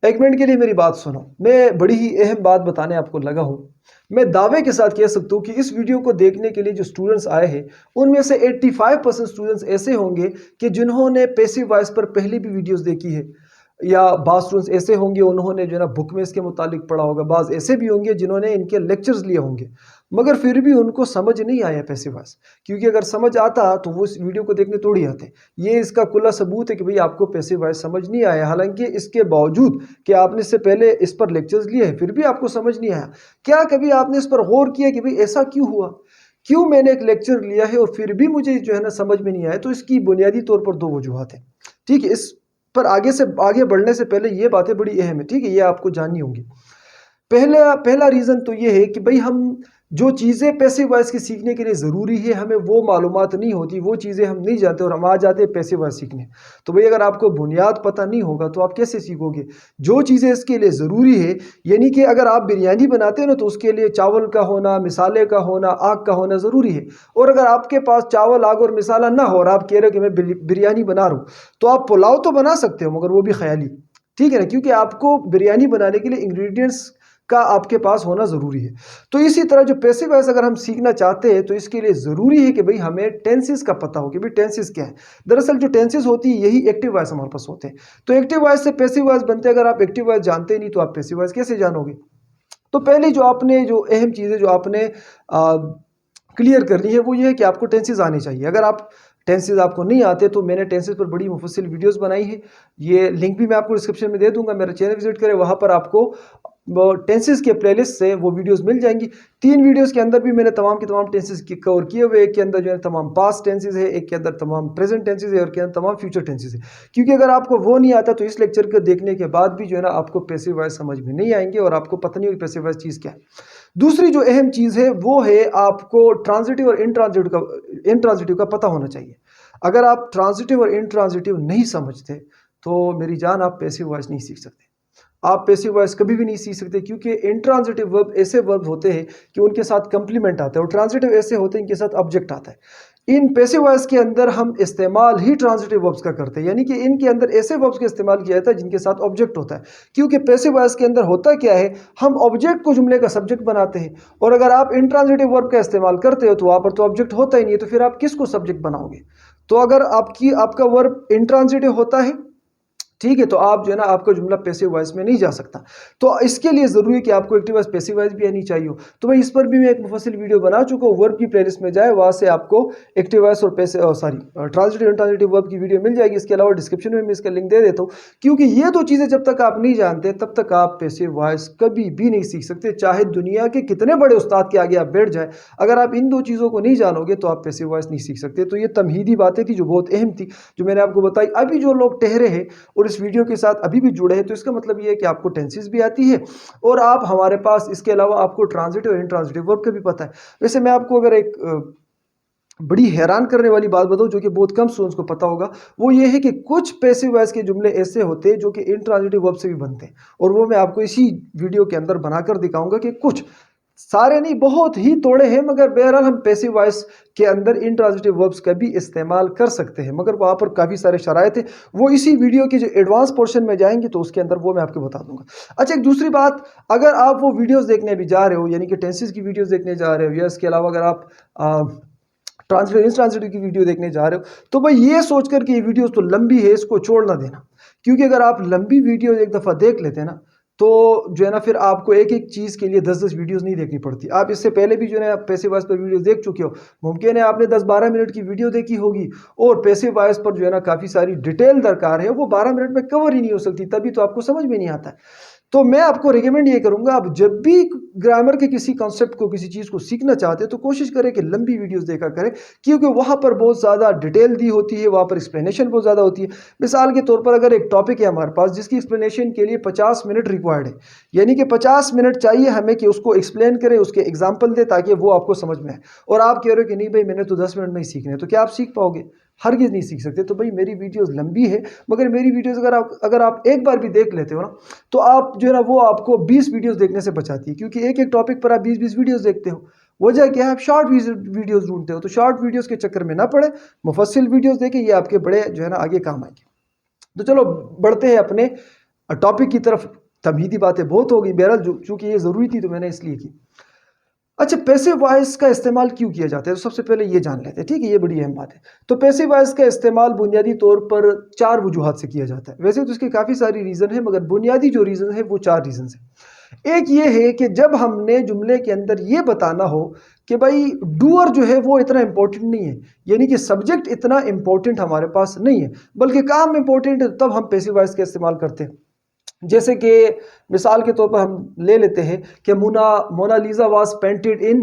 एक मिनट के लिए मेरी बात सुनो। मैं बड़ी ही अहम बात बताने आपको लगा हूँ। मैं दावे के साथ कह सकता हूँ कि इस वीडियो को देखने के लिए जो स्टूडेंट्स आए हैं उनमें से 85% स्टूडेंट्स ऐसे होंगे कि जिन्होंने पैसिव वॉइस पर पहले भी वीडियोस देखी है, या बाज़ स्टूडेंट्स ऐसे होंगे उन्होंने जो है ना बुक में इसके मुतालिक पढ़ा होगा, बाज़ ऐसे भी होंगे जिन्होंने इनके लेक्चर्स लिए होंगे, मगर फिर भी उनको समझ नहीं आया पैसिव वॉइस। क्योंकि अगर समझ आता तो वो इस वीडियो को देखने थोड़ी आते। ये इसका खुला सबूत है कि भाई आपको पैसिव वॉइस समझ नहीं आया, हालांकि इसके बावजूद कि आपने इससे पहले इस पर लेक्चर्स लिए हैं फिर भी आपको समझ नहीं आया। क्या कभी आपने इस पर गौर किया कि भाई ऐसा क्यों हुआ, क्यों मैंने एक लेक्चर लिया है और फिर भी मुझे जो है ना समझ में नहीं आया? तो इसकी बुनियादी तौर पर दो वजूहत हैं। ठीक है, इस पर आगे बढ़ने से पहले ये बातें बड़ी अहम है, ठीक है, ये आपको जाननी होंगी। पहला रीज़न तो ये है कि भाई हम जो चीज़ें पैसिव वॉइस की सीखने के लिए ज़रूरी है हमें वो मालूमात नहीं होती, वो चीज़ें हम नहीं जानते और हम आ जाते हैं पैसिव वॉइस सीखने। तो भाई अगर आपको बुनियाद पता नहीं होगा तो आप कैसे सीखोगे? जो चीज़ें इसके लिए ज़रूरी है, यानी कि अगर आप बिरयानी बनाते हो ना तो उसके लिए चावल का होना, मिसाले का होना, आग का होना ज़रूरी है। और अगर आपके पास चावल, आग और मिसाला ना हो और आप कह रहे हो कि मैं बिरयानी बना रहा हूँ, तो आप पुलाव तो बना सकते हो मगर वो भी ख्याली। ठीक है ना, क्योंकि आपको बिरयानी बनाने के लिए इंग्रेडिएंट्स का आपके पास होना ज़रूरी है। तो इसी तरह जो पैसिव वॉइस अगर हम सीखना चाहते हैं तो इसके लिए ज़रूरी है कि भाई हमें टेंसेस का पता हो कि भाई टेंसेस क्या है। दरअसल जो टेंसेस होती है यही एक्टिव वॉइस हमारे पास होते हैं। तो एक्टिव वॉइस से पैसिव वॉइस बनते हैं। अगर आप एक्टिव वॉइस जानते नहीं तो आप पैसिव वॉइस कैसे जानोगे? तो पहले जो अहम चीज़ है जो आपने क्लियर करनी है वो ये है कि आपको टेंसेस आने चाहिए। अगर आप टेंसेस आपको नहीं आते तो मैंने टेंसेस पर बड़ी मुफस्सिल वीडियोस बनाई है, ये लिंक भी मैं आपको डिस्क्रिप्शन में दे दूंगा। मेरा चैनल विजिट करें, वहाँ पर आपको टेंसेस के प्लेलिस्ट से वो वीडियोस मिल जाएंगी। 3 वीडियोस के अंदर भी मैंने तमाम के तमाम टेंसेस कवर किए हुए। एक के अंदर जो है तमाम पास्ट टेंसेस है, एक के अंदर तमाम प्रेजेंट टेंसेस है और के अंदर तमाम फ्यूचर टेंसेस है। क्योंकि अगर आपको वो नहीं आता तो इस लेक्चर को देखने के बाद भी जो है ना आपको पैसिव वॉइस समझ में नहीं आएंगे और आपको पता नहीं होगी पैसिव वॉइस चीज़ क्या है। दूसरी जो अहम चीज़ है वो है आपको ट्रांजिटिव और इंट्रांजिटिव का पता होना चाहिए। अगर आप ट्रांजिटिव और इंट्रांजिटिव नहीं समझते तो मेरी जान आप पैसिव वॉइस नहीं सीख सकते। आप पैसिव वॉइस कभी भी नहीं सीख सकते, क्योंकि इंट्रांजिटिव वर्ब ऐसे वर्ब होते हैं कि उनके साथ कंप्लीमेंट आता है और ट्रांजिटिव ऐसे होते हैं इनके साथ ऑब्जेक्ट आता है। इन पैसिव वॉइस के अंदर हम इस्तेमाल ही ट्रांजिटिव वर्ब्स का करते हैं, यानी कि इनके अंदर ऐसे वर्ब्स का इस्तेमाल किया जाता है जिनके साथ ऑब्जेक्ट होता है। क्योंकि पैसिव वॉइस के अंदर होता क्या है, हम ऑब्जेक्ट को जुमले का सब्जेक्ट बनाते हैं और अगर आप इंट्रांजिटिव वर्ब का इस्तेमाल करते हो तो वहां पर तो ऑब्जेक्ट होता ही नहीं है, तो फिर आप किसको सब्जेक्ट बनाओगे? तो अगर आपका वर्ब इंट्रांजिटिव होता है, ठीक है, तो आप जो है ना आपका जुमला पैसिव वॉइस में नहीं जा सकता। तो इसके लिए ज़रूरी है कि आपको एक्टिव वॉइस पैसिव वॉइस भी आनी चाहिए। तो भाई इस पर भी मैं एक मुफस्सिल वीडियो बना चुका हूँ। वर्ब की प्लेलिस्ट में जाए, वहाँ से आपको एक्टिव वॉइस और ट्रांजिटिव इंट्रांजिटिव वर्ब की वीडियो मिल जाएगी। इसके अलावा डिस्क्रिप्शन में मैं इसका लिंक दे देता हूँ। क्योंकि ये दो चीज़ें जब तक आप नहीं जानते तब तक आप पैसिव वॉइस कभी भी नहीं सीख सकते, चाहे दुनिया के कितने बड़े उस्ताद के आगे आप बैठ जाए। अगर आप इन दो चीज़ों को नहीं जानोगे तो आप पैसिव वॉइस नहीं सीख सकते। तो ये तमहीदी बातें थी जो बहुत अहम थी, जो मैंने आपको बताई। अभी जो लोग ठहरे हैं और इस वीडियो के साथ अभी भी जुड़े हैं, तो इसका मतलब ये है कि आपको टेंसेस भी आती है और आप हमारे पास इसके अलावा आपको ट्रांजिटिव और इंट्रांजिटिव वर्ब का भी पता है। वैसे मैं आपको अगर एक बड़ी हैरान करने वाली बात बताऊं जो कि बहुत कम स्टूडेंट्स को पता होगा, वो ये है कि कुछ पैसिव वॉइस के जुमले ऐसे होते हैं जो कि इंट्रांजिटिव वर्ब से भी बनते हैं और वो मैं आपको इसी वीडियो के अंदर बनाकर दिखाऊंगा कि कुछ, सारे नहीं, बहुत ही तोड़े हैं, मगर बहरहाल हम पैसिव वॉइस के अंदर इंट्रांजिटिव वर्ब्स का भी इस्तेमाल कर सकते हैं, मगर वहाँ पर काफ़ी सारे शराइत हैं। वो इसी वीडियो के जो एडवांस पोर्शन में जाएंगे तो उसके अंदर वो मैं आपको बता दूंगा। अच्छा, एक दूसरी बात, अगर आप वो वीडियोस देखने भी जा रहे हो, यानी कि टेंसेस की वीडियोस देखने जा रहे हो, या इसके अलावा अगर आप ट्रांसलेटिव की वीडियो देखने जा रहे हो, तो भाई ये सोचकर कि ये वीडियो तो लंबी है इसको छोड़ ना देना। क्योंकि अगर आप लंबी वीडियो एक दफ़ा देख लेते हैं ना तो जो है ना फिर आपको एक एक चीज़ के लिए 10-10 वीडियोस नहीं देखनी पड़ती। आप इससे पहले भी जो है पैसिव वॉइस पर वीडियो देख चुके हो, मुमकिन है आपने 10-12 मिनट की वीडियो देखी होगी और पैसिव वॉइस पर जो है ना काफ़ी सारी डिटेल दरकार है, वो 12 मिनट में कवर ही नहीं हो सकती, तभी तो आपको समझ में नहीं आता है। तो मैं आपको रिकमेंड ये करूंगा, आप जब भी ग्रामर के किसी कॉन्सेप्ट को, किसी चीज़ को सीखना चाहते हैं तो कोशिश करें कि लंबी वीडियोस देखा करें, क्योंकि वहाँ पर बहुत ज़्यादा डिटेल दी होती है, वहाँ पर एक्सप्लेनेशन बहुत ज़्यादा होती है। मिसाल के तौर पर अगर एक टॉपिक है हमारे पास जिसकी एक्सप्लेनेशन के लिए 50 मिनट रिक्वायर्ड है, यानी कि 50 मिनट चाहिए हमें कि उसको एक्सप्लेन करें, उसके एग्जाम्पल दे ताकि वो आपको समझ में आए, और आप कह रहे हो कि नहीं भाई मैंने तो 10 मिनट में ही सीखने, तो क्या आप सीख पाओगे? हरगिज़ नहीं सीख सकते। तो भाई मेरी वीडियोस लंबी है, मगर मेरी वीडियोस अगर आप एक बार भी देख लेते हो ना तो आप जो है ना वो आपको 20 वीडियोस देखने से बचाती है, क्योंकि एक एक टॉपिक पर आप 20-20 वीडियोस देखते हो। वजह क्या है? आप शॉर्ट वीडियोस ढूंढते हो, तो शॉर्ट वीडियोस के चक्कर में ना पड़े, मुफस्सिल वीडियोस देखें, ये आपके बड़े जो है ना आगे काम आएंगे। तो चलो बढ़ते हैं अपने टॉपिक की तरफ तमहीदी बातें बहुत हो गई, बहरहाल चूंकि ये ज़रूरी थी तो मैंने इसलिए की। अच्छा, पैसिव वॉइस का इस्तेमाल क्यों किया जाता है, तो सबसे पहले ये जान लेते हैं, ठीक है, ये बड़ी अहम बात है। तो पैसिव वॉइस का इस्तेमाल बुनियादी तौर पर 4 वजूहात से किया जाता है। वैसे तो इसके काफ़ी सारी रीज़न है, मगर बुनियादी जो रीज़न है वो 4 रीज़न है। एक ये है कि जब हमने जुमले के अंदर ये बताना हो कि भाई डूअर जो है वो इतना इंपॉर्टेंट नहीं है, यानी कि सब्जेक्ट इतना इंपॉर्टेंट हमारे पास नहीं है, बल्कि काम इंपॉर्टेंट है, तब हम पैसिव वॉइस का इस्तेमाल करते हैं। जैसे कि मिसाल के तौर पर हम ले लेते हैं कि मोनालिसा वाज पेंटेड इन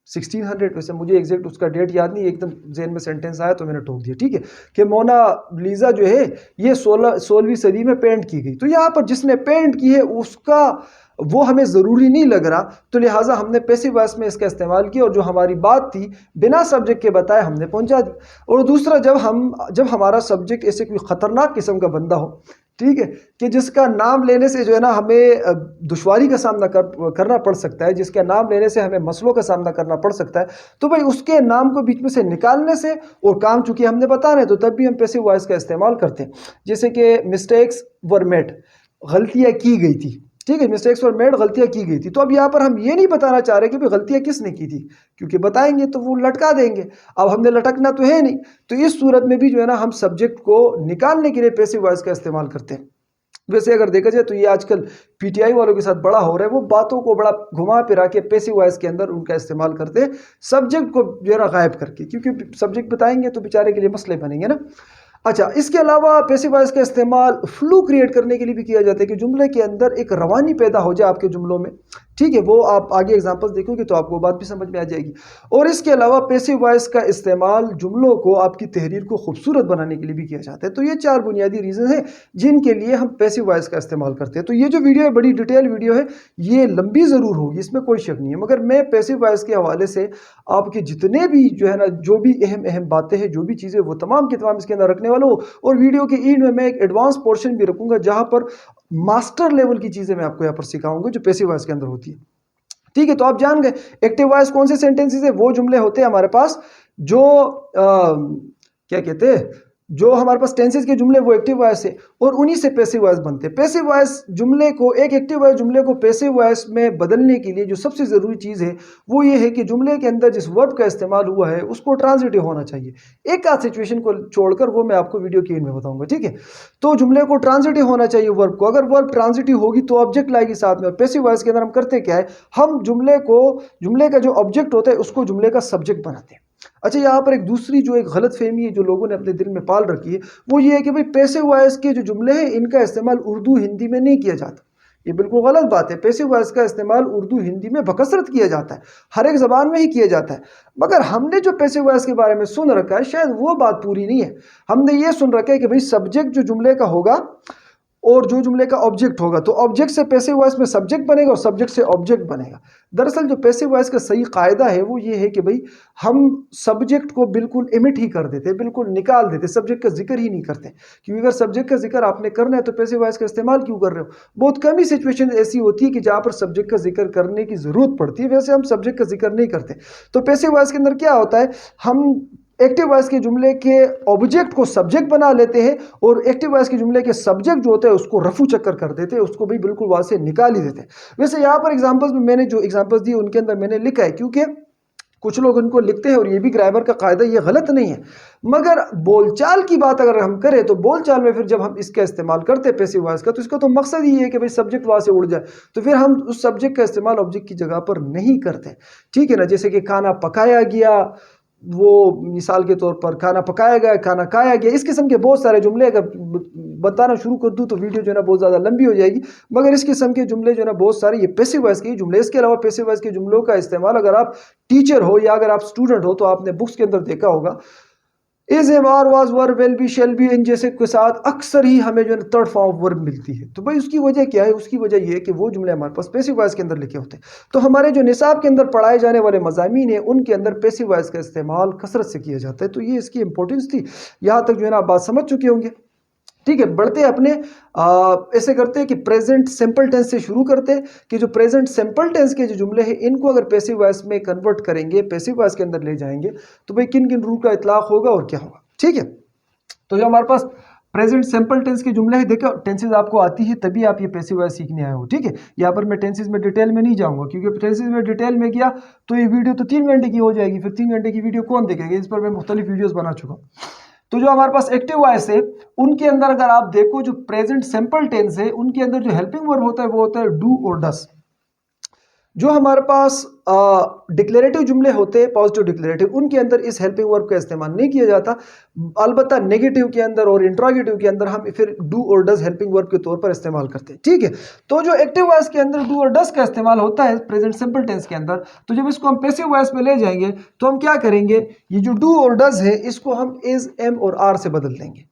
1600। वैसे मुझे एग्जैक्ट उसका डेट याद नहीं, एकदम जेहन में सेंटेंस आया तो मैंने ठोक दिया, ठीक है, कि मोनालिसा जो है ये 16वीं सदी में पेंट की गई। तो यहाँ पर जिसने पेंट की है उसका वो हमें ज़रूरी नहीं लग रहा, तो लिहाजा हमने पैसिव वॉइस में इसका इस्तेमाल किया और जो हमारी बात थी बिना सब्जेक्ट के बताए हमने पहुंचा दी। और दूसरा, जब हमारा सब्जेक्ट ऐसे कोई ख़तरनाक किस्म का बंदा हो, ठीक है, कि जिसका नाम लेने से जो है ना हमें दुश्वारी का सामना करना पड़ सकता है, जिसके नाम लेने से हमें मसलों का सामना करना पड़ सकता है, तो भाई उसके नाम को बीच में से निकालने से, और काम चूंकि हमने बता रहे तो तब भी हम पैसिव वॉइस का इस्तेमाल करते हैं। जैसे कि मिस्टेक्स वर मेड, गलतियां की गई थी, ठीक है, मिस्टेक्स वर मेड, गलतियां की गई थी। तो अब यहाँ पर हम ये नहीं बताना चाह रहे कि भाई गलतियां किसने की थी, क्योंकि बताएंगे तो वो लटका देंगे, अब हमने लटकना तो है नहीं। तो इस सूरत में भी जो है ना हम सब्जेक्ट को निकालने के लिए पैसिव वॉइस का इस्तेमाल करते हैं। वैसे अगर देखा जाए तो ये आजकल पीटीआई वालों के साथ बड़ा हो रहा है, वो बातों को बड़ा घुमा फिरा के पैसिव वॉइस के अंदर उनका इस्तेमाल करते हैं, सब्जेक्ट को जो है ना गायब करके, क्योंकि सब्जेक्ट बताएंगे तो बेचारे के लिए मसले बनेंगे ना। अच्छा, इसके अलावा पैसिव वॉइस का इस्तेमाल फ्लो क्रिएट करने के लिए भी किया जाता है कि जुमले के अंदर एक रवानी पैदा हो जाए आपके जुमलों में, ठीक है, वो आप आगे एग्जांपल्स देखोगे तो आपको बात भी समझ में आ जाएगी। और इसके अलावा पैसिव वॉइस का इस्तेमाल जुमलों को, आपकी तहरीर को खूबसूरत बनाने के लिए भी किया जाता है। तो ये 4 बुनियादी रीज़न हैं जिनके लिए हम पैसिव वॉइस का इस्तेमाल करते हैं। तो ये जो वीडियो है बड़ी डिटेल वीडियो है, ये लंबी ज़रूर होगी, इसमें कोई शक नहीं है, मगर मैं पैसिव वॉइस के हवाले से आपके जितने भी जो है ना, जो भी अहम अहम बातें हैं, जो भी चीज़ें, वो तमाम के तमाम इसके अंदर रखने वाला हूँ। और वीडियो के एंड में मैं एक एडवांस पोर्शन भी रखूंगा जहां पर मास्टर लेवल की चीजें मैं आपको यहाँ पर सिखाऊंगा जो पैसिव वॉइस के अंदर होती है, ठीक है। तो आप जान गए एक्टिव वॉइस कौन से सेंटेंसेस है, वो जुमले होते हैं हमारे पास जो क्या कहते हैं, जो हमारे पास टेंसेस के जुमले वो एक्टिव वॉइस है, और उन्हीं से पैसिव वॉइस बनते हैं। पैसिव वॉइस जुमले को, एक एक्टिव वॉइस जुमले को पैसिव वॉइस में बदलने के लिए जो सबसे ज़रूरी चीज़ है वो ये है कि जुमले के अंदर जिस वर्ब का इस्तेमाल हुआ है उसको ट्रांजिटिव होना चाहिए। एक आध सिचुएशन को छोड़कर, वो मैं आपको वीडियो के एंड में बताऊंगा, ठीक है। तो जुमले को ट्रांजिटिव होना चाहिए वर्ब को, अगर वर्ब ट्रांजिटिव होगी तो ऑब्जेक्ट लाएगी साथ में। पैसिव वॉइस के अंदर हम करते क्या है, हम जुमले का जो ऑब्जेक्ट होता है उसको जुमले का सब्जेक्ट बनाते हैं। अच्छा, यहाँ पर एक दूसरी जो एक गलत फहमी है जो लोगों ने अपने दिल में पाल रखी है, वो ये है कि भाई पैसिव वॉइस के जो जुमले हैं इनका इस्तेमाल उर्दू हिंदी में नहीं किया जाता। ये बिल्कुल गलत बात है। पैसिव वॉइस का इस्तेमाल उर्दू हिंदी में बकसरत किया जाता है, हर एक ज़बान में ही किया जाता है, मगर हमने जो पैसिव वॉइस के बारे में सुन रखा है शायद वो बात पूरी नहीं है। हमने ये सुन रखा है कि भाई सब्जेक्ट जो जुमले का होगा और जो जुमले का ऑब्जेक्ट होगा, तो ऑब्जेक्ट से पैसिव वॉइस में सब्जेक्ट बनेगा और सब्जेक्ट से ऑब्जेक्ट बनेगा। दरअसल जो पैसिव वॉइस का सही कायदा है वो ये है कि भाई हम सब्जेक्ट को बिल्कुल इमिट ही कर देते, बिल्कुल निकाल देते, सब्जेक्ट का जिक्र ही नहीं करते। क्योंकि अगर सब्जेक्ट का जिक्र आपने करना है तो पैसिव वॉइस का इस्तेमाल क्यों कर रहे हो। बहुत कम ही सिचुएशन ऐसी होती है कि जहाँ पर सब्जेक्ट का जिक्र करने की ज़रूरत पड़ती है, वैसे हम सब्जेक्ट का जिक्र नहीं करते। तो पैसिव वॉइस के अंदर क्या होता है, हम एक्टिव वॉइस के जुमले के ऑब्जेक्ट को सब्जेक्ट बना लेते हैं और एक्टिव वॉइस के जुमले के सब्जेक्ट जो होते हैं उसको रफू चक्कर कर देते हैं, उसको भी बिल्कुल वहां से निकाल ही देते हैं। वैसे यहाँ पर एग्जांपल्स में मैंने जो एग्जांपल्स दी उनके अंदर मैंने लिखा है, क्योंकि कुछ लोग उनको लिखते हैं और ये भी ग्रामर का कायदा, ये गलत नहीं है, मगर बोलचाल की बात अगर हम करें तो बोलचाल में फिर जब हम इसका इस्तेमाल करते हैं पैसिव वॉइस का, तो इसका तो मकसद ही है कि भाई सब्जेक्ट वहां से उड़ जाए, तो फिर हम उस सब्जेक्ट का इस्तेमाल ऑब्जेक्ट की जगह पर नहीं करते, ठीक है ना। जैसे कि खाना पकाया गया, वो मिसाल के तौर पर खाना पकाया गया, खाना खाया गया, इस किस्म के बहुत सारे जुमले अगर बताना शुरू कर दूं तो वीडियो जो है ना बहुत ज़्यादा लंबी हो जाएगी, मगर इस किस्म के जुमले जो है ना बहुत सारे ये पैसिव वॉइस के जुमले। इसके अलावा पैसिव वॉइस के जुमलों का इस्तेमाल अगर आप टीचर हो या अगर आप स्टूडेंट हो तो आपने बुक्स के अंदर देखा होगा, is am are was were will be shall be इन जैसे के साथ अक्सर ही हमें जो है थर्ड फॉर्म ऑफ वर्ब मिलती है। तो भाई उसकी वजह क्या है, उसकी वजह यह है कि वो जुमले हमारे पास पैसिव वॉइस के अंदर लिखे होते हैं। तो हमारे जो निसाब के अंदर पढ़ाए जाने वाले मज़ामीन हैं उनके अंदर पैसिव वॉइस का इस्तेमाल कसरत से किया जाता है। तो ये इसकी इंपॉर्टेंस थी, यहाँ तक जो है ना आप बात समझ चुके होंगे, ठीक है। बढ़ते अपने ऐसे करते हैं कि प्रेजेंट सिंपल टेंस से शुरू करते हैं कि जो प्रेजेंट सिंपल टेंस के जो जुमले हैं इनको अगर पैसिव वॉइस में कन्वर्ट करेंगे, पैसिव वॉइस के अंदर ले जाएंगे, तो भाई किन किन रूल का इतलाक होगा और क्या होगा, ठीक है। तो जो हमारे पास प्रेजेंट सिंपल टेंस के जुमले हैं। देखो टेंसेज आपको आती है तभी आप ये पैसिव वॉइस सीखने आए हो, ठीक है। यहाँ पर मैं टेंसेज में डिटेल में नहीं जाऊंगा, क्योंकि टेंसेज में डिटेल में गया तो ये वीडियो तो 3 घंटे की हो जाएगी, फिर 3 घंटे की वीडियो कौन देखेगा। इस पर मैं मुख्तलिफ वीडियोस बना चुका हूँ। तो जो हमारे पास एक्टिव वॉइस है उनके अंदर अगर आप देखो जो प्रेजेंट सिंपल टेंस है उनके अंदर जो हेल्पिंग वर्ब होता है वो होता है डू और डस। जो हमारे पास डिक्लेरेटिव जुमले होते हैं पॉजिटिव डिक्लेरेटिव, उनके अंदर इस हेल्पिंग वर्ब का इस्तेमाल नहीं किया जाता। अलबत्ता नेगेटिव के अंदर और इंट्रोगेटिव के अंदर हम फिर डू और डज हेल्पिंग वर्ब के तौर पर इस्तेमाल करते हैं, ठीक है। तो जो एक्टिव वॉइस के अंदर डू और डज का इस्तेमाल होता है प्रेजेंट सिंपल टेंस के अंदर, तो जब इसको हम पैसिव वॉइस में ले जाएंगे तो हम क्या करेंगे, ये जो डू और डज है इसको हम इज, एम और आर से बदल देंगे।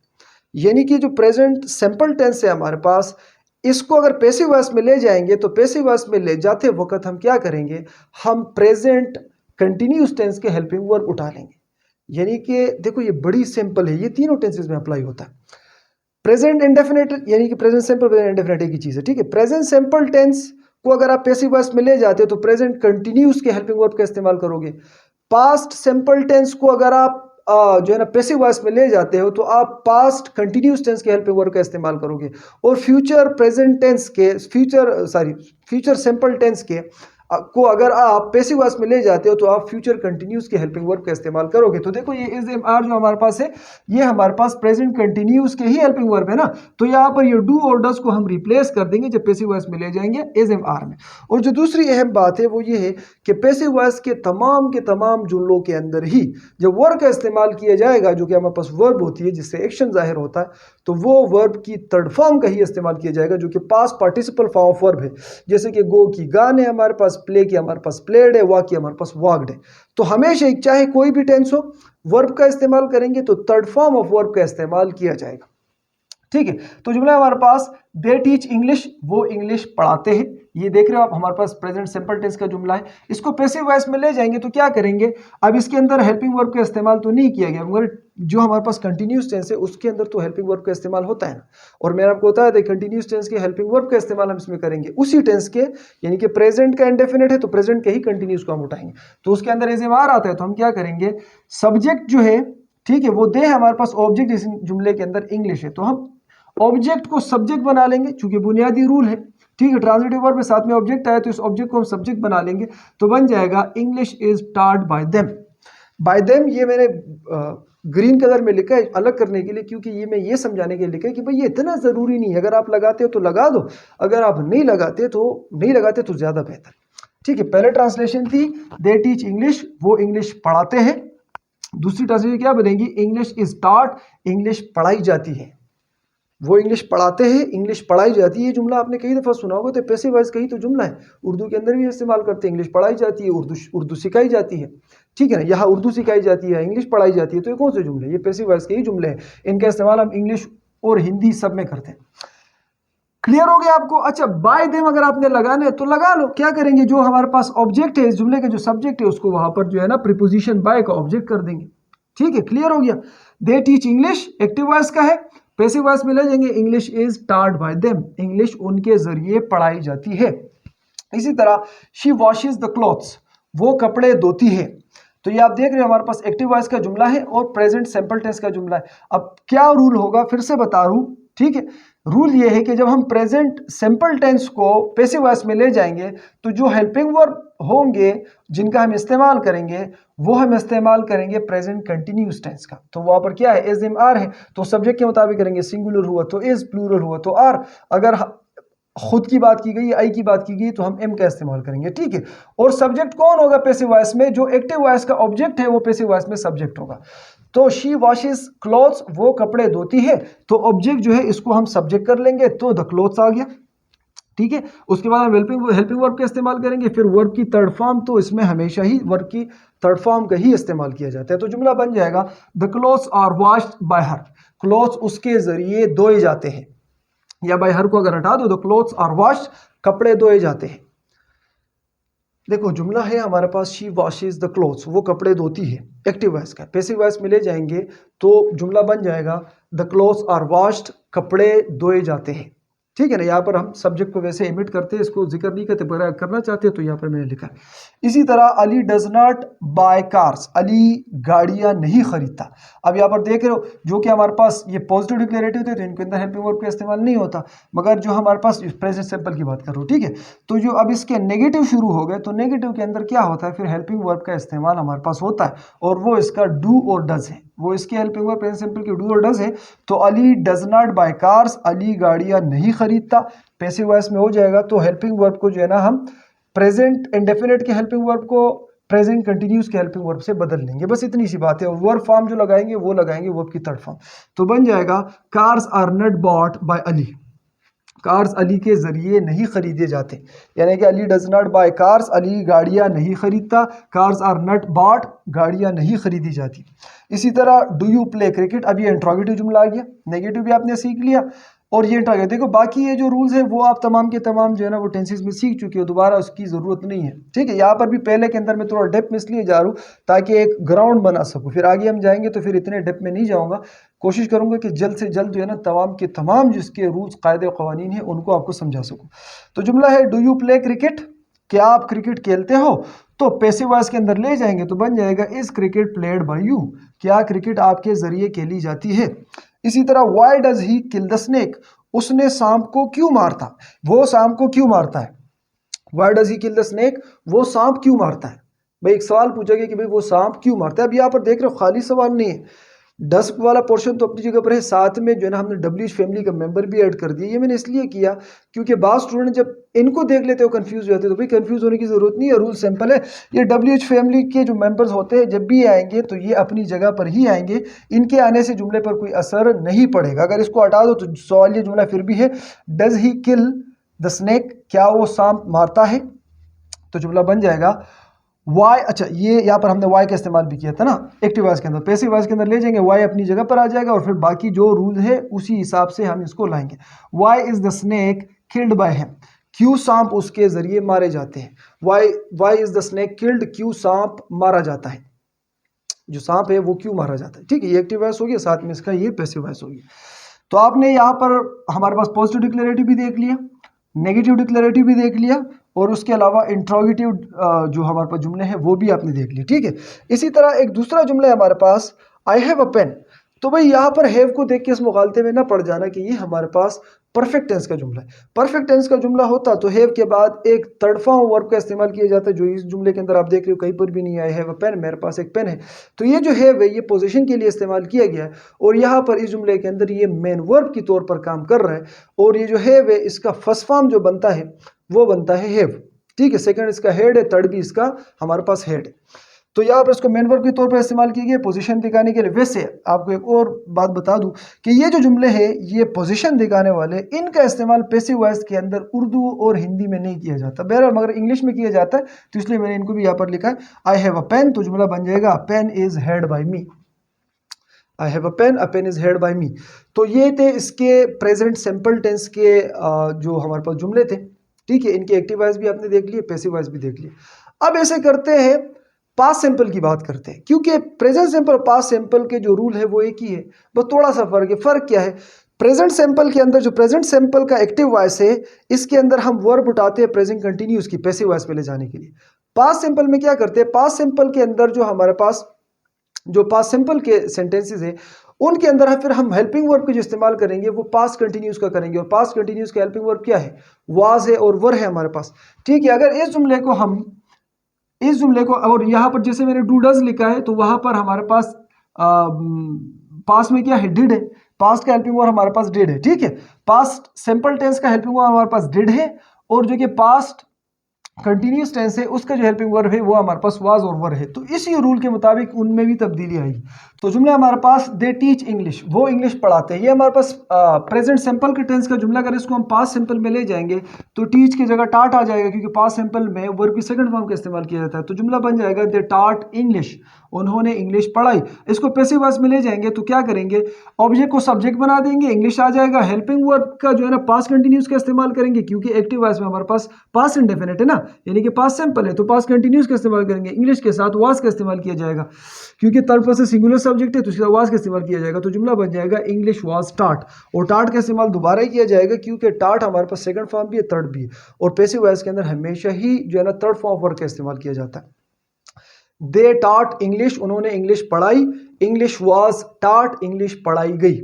यानी कि जो प्रेजेंट सिंपल टेंस है हमारे पास, इसको अगर पैसिव वॉइस में ले जाएंगे तो पैसिव वॉइस में ले जाते वक्त हम क्या करेंगे, हम प्रेजेंट कंटिन्यूस टेंस के हेल्पिंग वर्ब उठा लेंगे। यानी कि देखो ये बड़ी सिंपल है, ये तीनों टेंसेस में अप्लाई होता है। प्रेजेंट इंडेफिनिट यानी कि प्रेजेंट सिंपल प्रेजेंट इंडेफिनिट एक ही चीज है, ठीक है। प्रेजेंट सिंपल टेंस को अगर आप पैसिव वॉइस में ले जाते हो तो प्रेजेंट कंटिन्यूस के हेल्पिंग वर्ब का इस्तेमाल करोगे। पास्ट सिंपल टेंस को अगर आप जो है ना पैसिव वॉइस में ले जाते हो तो आप पास्ट कंटिन्यूस टेंस के हेल्पिंग वर्ब का इस्तेमाल करोगे। और फ्यूचर प्रेजेंट टेंस के फ्यूचर सिंपल टेंस के को अगर आप पैसिव वॉइस में ले जाते हो तो आप फ्यूचर कंटिन्यूस के हेल्पिंग वर्ब का इस्तेमाल करोगे। तो देखो ये इज, एम, आर जो हमारे पास है ये हमारे पास प्रेजेंट कंटिन्यूस के ही हेल्पिंग वर्ब है ना, तो यहाँ पर ये डू और डज को हम रिप्लेस कर देंगे जब पैसिव वॉइस में ले जाएंगे इज, एम, आर में। और जो दूसरी अहम बात है वो ये है कि पैसिव वॉइस के तमाम जुमलों के अंदर ही जब वर्ब का इस्तेमाल किया जाएगा, जो कि हमारे पास वर्ब होती है जिससे एक्शन जाहिर होता है, तो वो वर्ब की थर्ड फॉर्म का ही इस्तेमाल किया जाएगा जो कि past participle form of verb है। जैसे कि गो की गाने हमारे पास, प्ले की हमारे पास प्लेड है, वॉक की हमारे पास वॉक्ड है। तो हमेशा चाहे कोई भी टेंस हो वर्ब का इस्तेमाल करेंगे तो थर्ड फॉर्म ऑफ वर्ब का इस्तेमाल किया जाएगा, ठीक है। तो जुमला हमारे पास दे टीच इंग्लिश, वो इंग्लिश पढ़ाते हैं। ये देख रहे हो आप हमारे पास प्रेजेंट सिंपल टेंस का जुमला है। इसको पैसिव वॉइस में ले जाएंगे तो क्या करेंगे, अब इसके अंदर हेल्पिंग वर्ब का इस्तेमाल तो नहीं किया गया, मगर जो हमारे पास कंटिन्यूस टेंस है उसके अंदर तो हेल्पिंग वर्ब का इस्तेमाल होता है ना। और मैंने आपको बताया था कंटिन्यूस टेंस के हेल्पिंग वर्ब का इस्तेमाल हम इसमें करेंगे उसी टेंस के, यानी कि प्रेजेंट का इंडेफिनिट है तो प्रेजेंट के ही कंटिन्यूस को हम उठाएंगे। तो उसके अंदर एज, एम, आर आता है तो हम क्या करेंगे, सब्जेक्ट जो है, ठीक है, वो दे हमारे पास ऑब्जेक्ट इस जुमले के अंदर इंग्लिश है तो हम ऑब्जेक्ट को सब्जेक्ट बना लेंगे, चूंकि बुनियादी रूल है, ठीक है। ट्रांजिटिव वर्ब में साथ में ऑब्जेक्ट आया तो इस ऑब्जेक्ट को हम सब्जेक्ट बना लेंगे तो बन जाएगा English is taught by them. Bye them ये मैंने ग्रीन कलर में लिखा है अलग करने के लिए, क्योंकि ये मैं ये समझाने के लिए लिखा है कि भाई ये इतना जरूरी नहीं है, अगर आप लगाते हो तो लगा दो, अगर आप नहीं लगाते तो ज्यादा बेहतर, ठीक है। पहले ट्रांसलेशन थी दे टीच इंग्लिश, वो इंग्लिश पढ़ाते हैं। दूसरी ट्रांसलेशन क्या बनेगी, इंग्लिश इज टॉट, इंग्लिश पढ़ाई जाती है। वो इंग्लिश पढ़ाते हैं, इंग्लिश पढ़ाई जाती है। जुमला आपने कई दफ़ा सुना होगा, तो पैसिव वॉइस का ही तो जुमला है। उर्दू के अंदर भी इस्तेमाल करते हैं, इंग्लिश पढ़ाई जाती है, उर्दू सिखाई जाती है, ठीक है ना। यहाँ उर्दू सिखाई जाती है, इंग्लिश पढ़ाई जाती है, तो ये कौन से जुमले, ये पैसिव वॉइस के ही जुमले हैं। इनका इस्तेमाल हम इंग्लिश और हिंदी सब में करते हैं। क्लियर हो गया आपको। अच्छा, बाय देम अगर आपने लगाना है तो लगा लो। क्या करेंगे, जो हमारे पास ऑब्जेक्ट है इस जुमले का, जो सब्जेक्ट है, उसको वहां पर जो है ना प्रीपोजिशन बाय का ऑब्जेक्ट कर देंगे, ठीक है। क्लियर हो गया। They teach English active voice का है, पैसिव वॉइस में ले जाएंगे English is taught by them, English उनके जरिए पढ़ाई जाती है। इसी तरह शी वॉशेज द क्लॉथ्स, वो कपड़े धोती है। तो ये आप देख रहे हो हमारे पास एक्टिव वॉइस का जुमला है और प्रेजेंट सिंपल टेंस का जुमला है। अब क्या रूल होगा फिर से बता रहा हूं, ठीक है। रूल ये है कि जब हम प्रेजेंट सिंपल टेंस को पैसिव वॉइस में ले जाएंगे तो जो हेल्पिंग वर्ब होंगे जिनका हम इस्तेमाल करेंगे वो हम इस्तेमाल करेंगे प्रेजेंट कंटिन्यूस टेंस का। तो वहां पर क्या है, इज, एम, आर है, तो सब्जेक्ट के मुताबिक करेंगे। सिंगुलर हुआ तो इज, प्लूरल हुआ तो आर। अगर खुद की बात की गई, आई की बात की गई, तो हम एम का इस्तेमाल करेंगे, ठीक है। और सब्जेक्ट कौन होगा पैसिव वॉइस में, जो एक्टिव वॉइस का ऑब्जेक्ट है वो पैसिव वॉइस में सब्जेक्ट होगा। तो शी वॉशेस क्लॉथ्स, वो कपड़े धोती है, तो ऑब्जेक्ट जो है इसको हम सब्जेक्ट कर लेंगे, तो द क्लॉथ्स आ गया, ठीक है। उसके बाद हम हेल्पिंग वर्ब का इस्तेमाल करेंगे। फिर वर्ब की थर्ड फॉर्म, तो इसमें हमेशा ही वर्ब की थर्ड फॉर्म का ही इस्तेमाल किया जाता है। तो जुमला बन जाएगा the clothes are washed by her, clothes उसके जरिए धोए जाते हैं, या बाय हर को अगर हटा दो, द क्लॉथ्स आर वॉश्ड, कपड़े धोए जाते हैं। देखो जुमला है हमारे पास शी वॉशेज द क्लॉथ्स, वो कपड़े धोती है, एक्टिव वॉइस का। पैसिव वॉइस में ले जाएंगे तो जुमला बन जाएगा द क्लॉथ्स आर वॉश्ड, कपड़े धोए जाते हैं। ठीक है ना। यहाँ पर हम सब्जेक्ट को वैसे एमिट करते हैं, इसको जिक्र नहीं करते, पर करना चाहते हैं तो यहाँ पर मैंने लिखा है। इसी तरह Ali does not buy cars, Ali गाड़ियां नहीं खरीदता। अब यहाँ पर देख रहे हो जो कि हमारे पास ये पॉजिटिव डिक्लेरेटिव थे तो इनके अंदर हेल्पिंग वर्ब का इस्तेमाल नहीं होता, मगर जो हमारे पास प्रेजेंट सिंपल की बात कर रहा हूँ, ठीक है। तो जो अब इसके नेगेटिव शुरू हो गए तो नेगेटिव के अंदर क्या होता है, फिर हेल्पिंग वर्ब का इस्तेमाल हमारे पास होता है, और वो इसका डू और डज है, वो इसके हेल्पिंग वर्ब प्रेजेंट सिंपल की डू और डज है। तो Ali does not buy cars, Ali गाड़ियां नहीं खरीदता, पैसिव वॉइस में हो जाएगा। तो हेल्पिंग वर्ब को जो है ना हम प्रेजेंट इंडेफिनिट के हेल्पिंग वर्ब को प्रेजेंट कंटिन्यूस के हेल्पिंग वर्ब से बदल लेंगे, बस इतनी सी बात है। और वर्ब फॉर्म जो लगाएंगे वो लगाएंगे वर्ब की थर्ड फॉर्म, तो बन जाएगा cars are not bought by Ali, cars Ali के जरिए नहीं खरीदे जाते, यानी कि Ali does not buy cars, Ali गाड़ियां नहीं खरीदता, कार्स आर नॉट बॉट, गाड़ियां नहीं खरीदी जाती। इसी तरह डू यू प्ले क्रिकेट, अब ये इंट्रोगेटिव जुमला आ गया, नेगेटिव भी आपने सीख लिया और ये इंट्रोगेटिव। देखो बाकी ये जो रूल्स है वो आप तमाम के तमाम जो है ना वो टेंसेस में सीख चुके हो, दोबारा उसकी ज़रूरत नहीं है, ठीक है। यहाँ पर भी पहले के अंदर मैं थोड़ा डेप्थ में इसलिए जा रहा हूँ ताकि एक ग्राउंड बना सकूँ, फिर आगे हम जाएंगे तो फिर इतने डेप्थ में नहीं जाऊँगा। कोशिश करूंगा कि जल्द से जल्द जो है ना तमाम के तमाम जिसके रूल्स कायदे कवानीन हैं उनको आपको समझा सकूं। तो जुमला है डू यू प्ले क्रिकेट, क्या आप क्रिकेट खेलते हो, तो पैसिव वॉइस के अंदर ले जाएंगे तो बन जाएगा is cricket played by you, क्या क्रिकेट आपके जरिए खेली जाती है। इसी तरह why does he kill the snake, उसने सांप को क्यों मारता, वो सांप को क्यों मारता है। Why does he kill the snake, वो सांप क्यों मारता है। भाई एक सवाल पूछा गया कि भाई वो सांप क्यों मारता है। अब यहाँ पर देख रहे हो खाली सवाल नहीं है, डस्क वाला पोर्शन तो अपनी जगह पर है, साथ में जो है ना हमने डब्ल्यूएच फैमिली का मेंबर भी ऐड कर दिया। ये मैंने इसलिए किया क्योंकि बाद स्टूडेंट जब इनको देख लेते हो कंफ्यूज हो जाते हैं, तो भाई कंफ्यूज होने की जरूरत नहीं है, रूल सिंपल है। ये डब्ल्यूएच फैमिली के जो मेंबर्स होते हैं जब भी आएंगे तो ये अपनी जगह पर ही आएंगे, इनके आने से जुमले पर कोई असर नहीं पड़ेगा। अगर इसको हटा दो तो सवाल ये जुमला फिर भी है, does he kill the snake, क्या वो सांप मारता है, तो जुमला बन जाएगा वाई। अच्छा ये यहाँ पर हमने वाई का इस्तेमाल भी किया था ना एक्टिव वॉइस के अंदर, पैसिव वॉइस के अंदर ले जाएंगे, वाई अपनी जगह पर आ जाएगा और फिर बाकी जो रूल है उसी हिसाब से हम इसको लाएंगे। Why is the snake killed by him, क्यों सांप उसके जरिए मारे जाते हैं। Why is the snake killed, क्यों सांप मारा जाता है, जो सांप है वो क्यों मारा जाता है, ठीक है। ये एक्टिव वॉइस हो गया, साथ में इसका ये पैसिव वॉइस हो गया। तो आपने यहाँ पर हमारे पास पॉजिटिव डिक्लेरेटिव भी देख लिया, नेगेटिव डिक्लेरेटिव भी देख लिया, और उसके अलावा इंट्रोगेटिव जो हमारे पास जुमले हैं वो भी आपने देख लिए, ठीक है। इसी तरह एक दूसरा जुमला है हमारे पास, आई हैव अ पेन। तो भाई यहाँ पर हैव को देख के इस मुगालते में ना पड़ जाना कि ये हमारे पास परफेक्ट टेंस का जुमला है। परफेक्ट टेंस का जुमला होता तो हैव के बाद एक थर्ड फॉर्म वर्ब का इस्तेमाल किया जाता है, जो इस जुमले के अंदर आप देख रहे हो कहीं पर भी नहीं है। आई हैव अ पेन, मेरे पास एक पेन है। तो ये जो हैव है ये पोजीशन के लिए इस्तेमाल किया गया है, और यहाँ पर इस जुमले के अंदर ये मेन वर्ब की तौर पर काम कर रहा है। और ये जो हैव है इसका फर्स्ट फॉर्म जो बनता है वो बनता है हैव, ठीक है। सेकंड इसका हेड है, थर्ड भी इसका हमारे पास हेड है। तो यहाँ पर इसको मेन वर्ब के तौर पर इस्तेमाल किया गया पोजीशन दिखाने के लिए। वैसे आपको एक और बात बता दूं कि ये जो जुमले हैं ये पोजीशन दिखाने वाले, इनका इस्तेमाल पैसिव वॉइस के अंदर उर्दू और हिंदी में नहीं किया जाता, बहरहाल मगर इंग्लिश में किया जाता है, तो इसलिए मैंने इनको भी यहाँ पर लिखा है। आई हैव अ पेन, तो जुमला बन जाएगा pen is had by me. I have a pen is had by me. तो ये थे इसके प्रेजेंट सिंपल टेंस के जो हमारे पास जुमले थे, ठीक है। इनके एक्टिव वॉइस भी आपने देख लिए, पैसिव वॉइस भी देख लिए। अब ऐसे करते हैं पास्ट सिंपल की बात करते हैं, क्योंकि प्रेजेंट सिंपल और पास्ट सिंपल के जो रूल है वो एक ही है, बस थोड़ा सा फर्क है। फर्क क्या है, प्रेजेंट सिंपल के अंदर जो प्रेजेंट सिंपल का एक्टिव वॉइस है इसके अंदर हम वर्ब उठाते हैं प्रेजेंट कंटिन्यूस की पैसिव वॉइस पे ले जाने के लिए। पास्ट सिंपल में क्या करते हैं, पास्ट सिंपल के अंदर जो हमारे पास जो पास्ट सिंपल के सेंटेंसेस है उनके अंदर फिर हम हेल्पिंग वर्ब का जो इस्तेमाल करेंगे वो पास्ट कंटिन्यूस का करेंगे, और पास्ट कंटिन्यूस का हेल्पिंग वर्ब क्या है, वाज है और वर है हमारे पास, ठीक है। अगर इस जुमले को और यहाँ पर जैसे मैंने डू डज लिखा है तो वहां पर हमारे पास पास्ट में क्या है, डिड है, पास्ट का हेल्पिंग वर्ब हमारे पास डिड है, ठीक है। पास्ट सिंपल टेंस का हेल्पिंग वर्ब हमारे पास डिड है, और जो कि पास्ट कंटिन्यूस टेंस है उसका जो हेल्पिंग वर्ब है वो हमारे पास वाज और वर है। तो इसी रूल के मुताबिक उनमें भी तब्दीली आएगी। तो जुमला हमारे पास दे टीच इंग्लिश, वो इंग्लिश पढ़ाते हैं, ये हमारे पास प्रेजेंट सिंपल के टेंस का जुमला। अगर इसको हम पास्ट सिंपल में ले जाएंगे तो टीच की जगह टाट आ जाएगा, क्योंकि पास्ट सिंपल में वर्ब की सेकंड फॉर्म का इस्तेमाल किया जाता है। तो जुमला बन जाएगा दे टाट इंग्लिश, उन्होंने इंग्लिश पढ़ाई। इसको पैसिव वॉइस में ले जाएंगे तो क्या करेंगे, ऑब्जेक्ट को सब्जेक्ट बना देंगे, इंग्लिश आ जाएगा। हेल्पिंग वर्ब का जो है ना पास्ट कंटिन्यूस का इस्तेमाल करेंगे, क्योंकि एक्टिव वॉइस में हमारे पास पास्ट इंडेफिनिट है ना, यानी कि पास्ट सिंपल है, तो पास्ट कंटिन्यूस का इस्तेमाल करेंगे। इंग्लिश के साथ वाज का इस्तेमाल किया जाएगा, क्योंकि थर्ड पर्सन सिंगुलर ऑब्जेक्ट है तो उसके वाज का इस्तेमाल किया जाएगा, तो जुमला बन जाएगा इंग्लिश वाज टाट। और टाट का इस्तेमाल दोबारा ही किया जाएगा क्योंकि टाट हमारे पास सेकंड फॉर्म भी है, थर्ड भी है, और पैसिव वॉइस के अंदर हमेशा ही जो है ना थर्ड फॉर्म वर्ब का इस्तेमाल किया जाता है। दे टाट इंग्लिश, उन्होंने इंग्लिश पढ़ाई, इंग्लिश वाज टाट, इंग्लिश पढ़ाई गई।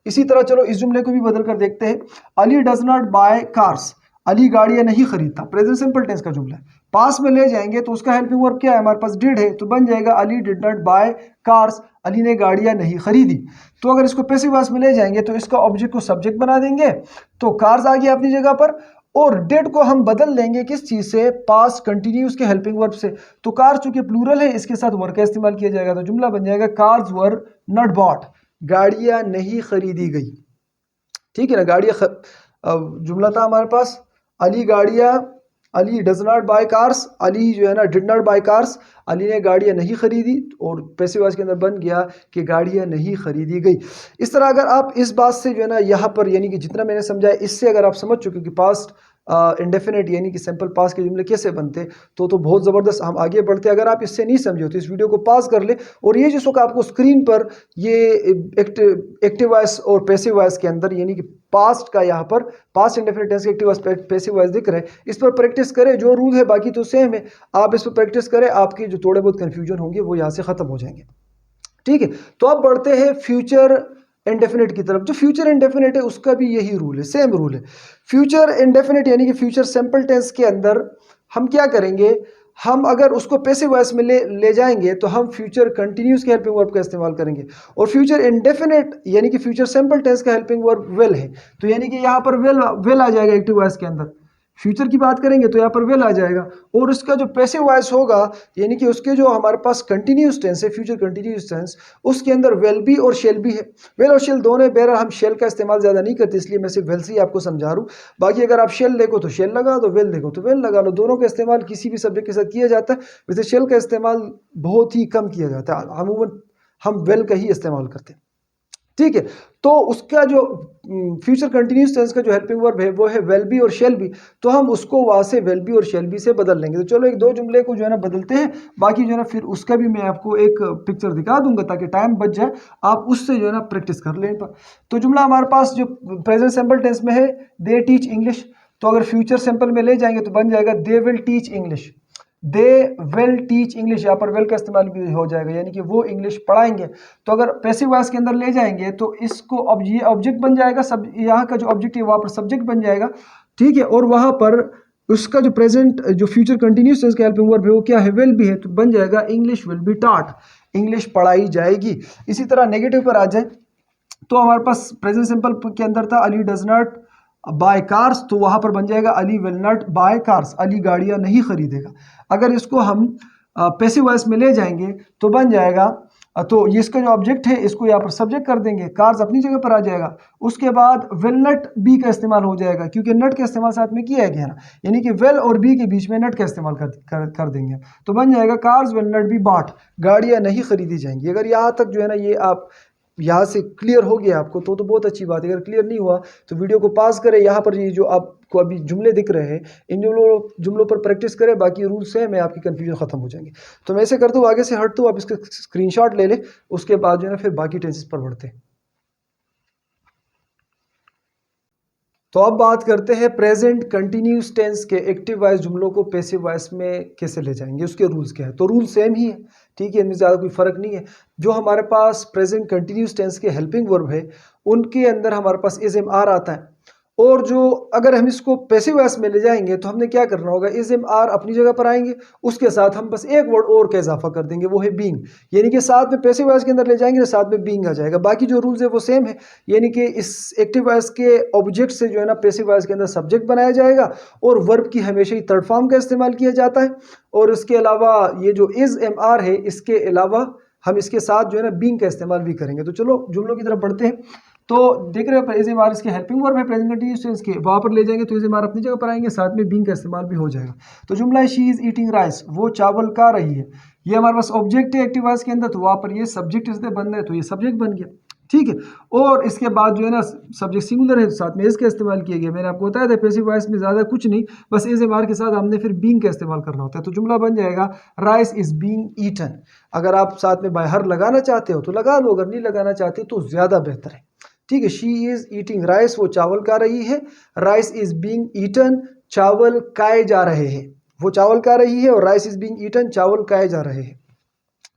इसी तरह चलो इस जुमले को भी बदल कर देखते हैं। Ali does not buy cars, Ali गाड़ियां नहीं खरीदता, प्रेजेंट सिंपल टेंस का जुमला है। पास में ले जाएंगे तो उसका हेल्पिंग वर्ब क्या है हमारे पास, डिड है, तो बन जाएगा Ali did not buy cars, Ali ने गाड़ियां नहीं खरीदी। तो अगर इसको पैसिव वॉइस में ले जाएंगे तो इसका ऑब्जेक्ट को सब्जेक्ट बना देंगे, तो कार्स आ गया अपनी जगह पर, और डेड को हम बदल लेंगे किस चीज से, पास्ट कंटिन्यूस के हेल्पिंग वर्ब से। तो कार चूंकि प्लूरल है इसके साथ वर का इस्तेमाल किया जाएगा, तो जुमला बन जाएगा कार्स वर नॉट बॉट, गाड़ियां नहीं खरीदी गई। ठीक है ना, जुमला था हमारे पास अली गाड़ियां, Ali does not buy cars, Ali जो है ना did not buy cars, Ali ने गाड़ियां नहीं खरीदी, और पैसिव वॉइस के अंदर बन गया कि गाड़ियां नहीं खरीदी गई। इस तरह अगर आप इस बात से जो है ना यहाँ पर यानी कि जितना मैंने समझाया इससे अगर आप समझ चुके कि पास्ट इंडेफिनेट यानी कि सिंपल पास्ट के जुमले कैसे बनते, तो बहुत ज़बरदस्त हम आगे बढ़ते। अगर आप इससे नहीं समझे तो इस वीडियो को पॉज कर ले, और ये जिस वक्त आपको स्क्रीन पर ये एक्टिव वॉइस और पैसिव वॉइस के अंदर यानी कि पास्ट का यहाँ पर पास्ट इंडेफिनिट टेंस के एक्टिव वॉइस पैसिव वॉइस दिख रहे हैं, इस पर प्रैक्टिस करें। जो रूल है बाकी तो सेम है, आप इस पर प्रैक्टिस करें, आपकी जो थोड़े बहुत कन्फ्यूजन होंगे वो यहाँ से ख़त्म हो जाएंगे। ठीक है, तो अब बढ़ते हैं फ्यूचर इंडेफिनिट की तरफ। जो फ्यूचर इंडेफिनिट है उसका भी यही रूल है, सेम रूल है। फ्यूचर इंडेफिनिट यानी कि फ्यूचर सिंपल टेंस के अंदर हम क्या करेंगे, हम अगर उसको पैसिव वॉइस में ले जाएंगे तो हम फ्यूचर कंटिन्यूस के हेल्पिंग वर्ब का इस्तेमाल करेंगे, और फ्यूचर इंडेफिनिट यानी कि फ्यूचर सिंपल टेंस का हेल्पिंग वर्ब विल है, तो यानी कि यहाँ पर विल आ जाएगा एक्टिव वॉइस के अंदर। फ्यूचर की बात करेंगे तो यहाँ पर विल आ जाएगा, और उसका जो पैसिव वॉइस होगा यानी कि उसके जो हमारे पास कंटिन्यूस टेंस है, फ्यूचर कंटिन्यूस टेंस, उसके अंदर विल बी और शेल भी है। विल और शेल दोनों है, बहरहाल हम शेल का इस्तेमाल ज़्यादा नहीं करते इसलिए मैं सिर्फ विल से ही आपको समझा रहा हूँ। बाकी अगर आप शेल देखो तो शेल लगा दो, विल देखो तो विल लगा लो, दोनों का इस्तेमाल किसी भी सब्जेक्ट के साथ किया जाता है। वैसे शेल का इस्तेमाल बहुत ही कम किया जाता है, अमूमन हम विल का ही इस्तेमाल करते हैं। ठीक है, तो उसका जो फ्यूचर कंटिन्यूस टेंस का जो हेल्पिंग वर्ब है वो है विल बी और शेल बी, तो हम उसको वहां से विल बी और शेल बी से बदल लेंगे। तो चलो एक दो जुमले को जो है ना बदलते हैं, बाकी जो है ना फिर उसका भी मैं आपको एक पिक्चर दिखा दूंगा ताकि टाइम बच जाए, आप उससे जो है ना प्रैक्टिस कर लें। तो जुमला हमारे पास जो प्रेजेंट सिंपल टेंस में है दे टीच इंग्लिश, तो अगर फ्यूचर सिंपल में ले जाएंगे तो बन जाएगा they will teach English, they will teach English, यहाँ पर विल का इस्तेमाल भी हो जाएगा यानी कि वो इंग्लिश पढ़ाएंगे। तो अगर पैसिव वॉइस के अंदर ले जाएंगे तो इसको अब ये ऑब्जेक्ट बन जाएगा, सब यहाँ का जो ऑब्जेक्ट है वहाँ पर सब्जेक्ट बन जाएगा। ठीक है, और वहाँ पर उसका जो प्रेजेंट जो फ्यूचर कंटिन्यूस टेंस का हेल्पिंग वर्ब है वो क्या है, विल भी है, तो बन जाएगा English will be taught, English पढ़ाई जाएगी। इसी तरह नेगेटिव पर आ जाए तो हमारे पास प्रेजेंट सिंपल के अंदर था Ali does not buy cars, तो वहां पर बन जाएगा Ali will not buy cars, Ali गाड़ियां नहीं खरीदेगा। अगर इसको हम पैसिव वॉइस में ले जाएंगे तो बन जाएगा, तो ये इसका जो ऑब्जेक्ट है इसको यहाँ पर सब्जेक्ट कर देंगे, कार्स अपनी जगह पर आ जाएगा। उसके बाद विल नट बी का इस्तेमाल हो जाएगा क्योंकि नट का इस्तेमाल साथ में किया गया ना, यानी कि विल और बी के बीच में नट का इस्तेमाल कर देंगे, तो बन जाएगा cars will not be bought, गाड़ियाँ नहीं खरीदी जाएंगी। अगर यहाँ तक जो है ना ये आप यहाँ से क्लियर हो गया आपको तो बहुत अच्छी बात है। अगर क्लियर नहीं हुआ तो वीडियो को पॉज करें, यहाँ पर ये जो आपको अभी जुमले दिख रहे हैं इन जुमलों पर प्रैक्टिस करें, बाकी रूल सेम है, आपकी कंफ्यूजन खत्म हो जाएंगे। तो मैं ऐसे करता हूँ आगे से हटता हूँ, आप इसका स्क्रीनशॉट ले लें, उसके बाद जो है ना फिर बाकी टेंसेस पर बढ़ते हैं। तो अब बात करते हैं प्रेजेंट कंटिन्यूस टेंस के एक्टिव वॉइस जुमलों को पैसिव वॉइस में कैसे ले जाएंगे, उसके रूल्स क्या है। तो रूल सेम ही है, ठीक है, इनमें ज़्यादा कोई फ़र्क नहीं है। जो हमारे पास प्रेजेंट कंटिन्यूस टेंस के हेल्पिंग वर्ब है उनके अंदर हमारे पास इज एम आर आता है, और जो अगर हम इसको पैसिव वॉइस में ले जाएंगे तो हमने क्या करना होगा, इज एम आर अपनी जगह पर आएंगे, उसके साथ हम बस एक वर्ड और का इजाफा कर देंगे, वो है बीइंग, यानी कि साथ में पैसिव वॉइस के अंदर ले जाएंगे तो साथ में बीइंग आ जाएगा। बाकी जो रूल्स है वो सेम है, यानी कि इस एक्टिव वॉइस के ऑब्जेक्ट से जो है ना पैसिव वॉइस के अंदर सब्जेक्ट बनाया जाएगा, और वर्ब की हमेशा ही थर्ड फॉर्म का इस्तेमाल किया जाता है। और इसके अलावा ये जो इज एम आर है इसके अलावा हम इसके साथ जो है ना बीइंग का इस्तेमाल भी करेंगे। तो चलो जुमलों की तरफ बढ़ते हैं। तो देख रहे हो इज एम आर इसके हेल्पिंग वर्ब है प्रेजेंट कंटिन्यूस टेंस के, वहां पर ले जाएंगे तो इज एम आर अपनी जगह पर आएंगे, साथ में बीइंग का इस्तेमाल भी हो जाएगा। तो जुमला है शी इज ईटिंग राइस, वो चावल खा रही है, ये हमारे पास ऑब्जेक्ट है एक्टिव वॉइस के अंदर, तो वहां पर ये सब्जेक्ट इसलिए बन रहा है तो ये सब्जेक्ट बन गया। ठीक है। और इसके बाद जो है ना सब्जेक्ट सिंगुलर है, साथ में इज का इस्तेमाल किया गया। मैंने आपको बताया था पैसिव वॉइस में ज़्यादा कुछ नहीं, बस इज एम आर के साथ हमने फिर बीइंग का इस्तेमाल करना होता है। तो जुमला बन जाएगा राइस इज बीइंग ईटन। अगर आप साथ में बाय हर लगाना चाहते हो तो लगा लो, अगर नहीं लगाना चाहते तो ज़्यादा बेहतर है। ठीक है, शी इज ईटिंग राइस, वो चावल खा रही है। राइस इज बीइंग ईटन, चावल खाए जा रहे हैं। वो चावल खा रही है और राइस इज बीइंग ईटन, चावल खाए जा रहे हैं।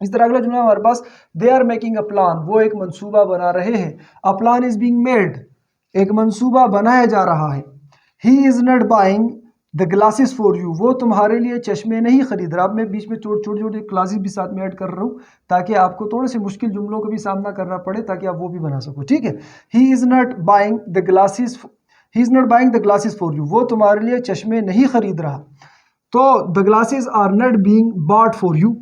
इस तरह अगला जुमला हमारे पास they are making a plan, वो एक मंसूबा बना रहे हैं। A plan is being made, एक मंसूबा बनाया जा रहा है। He is not buying the glasses for you, वो तुम्हारे लिए चश्मे नहीं खरीद रहा। अब मैं बीच में छोटे छोटे क्लासेस भी साथ में ऐड कर रहा हूँ ताकि आपको थोड़े से मुश्किल जुमलों का भी सामना करना पड़े, ताकि आप वो भी बना सको। ठीक है, he is not buying the glasses, he is not buying the glasses for you, वो तुम्हारे लिए चश्मे नहीं खरीद रहा। तो the glasses are not being bought for you,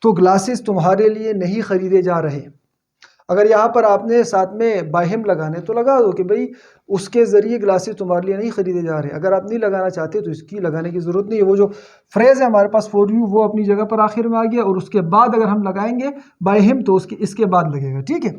तो ग्लासेस तुम्हारे लिए नहीं खरीदे जा रहे। अगर यहाँ पर आपने साथ में बाहिम लगाने तो लगा दो कि भाई उसके ज़रिए ग्लासेस तुम्हारे लिए नहीं खरीदे जा रहे। अगर आप नहीं लगाना चाहते तो इसकी लगाने की ज़रूरत नहीं है। वो जो फ्रेज़ है हमारे पास फॉर यू वो अपनी जगह पर आखिर में आ गया, और उसके बाद अगर हम लगाएंगे बाहिम तो इसके बाद लगेगा। ठीक है,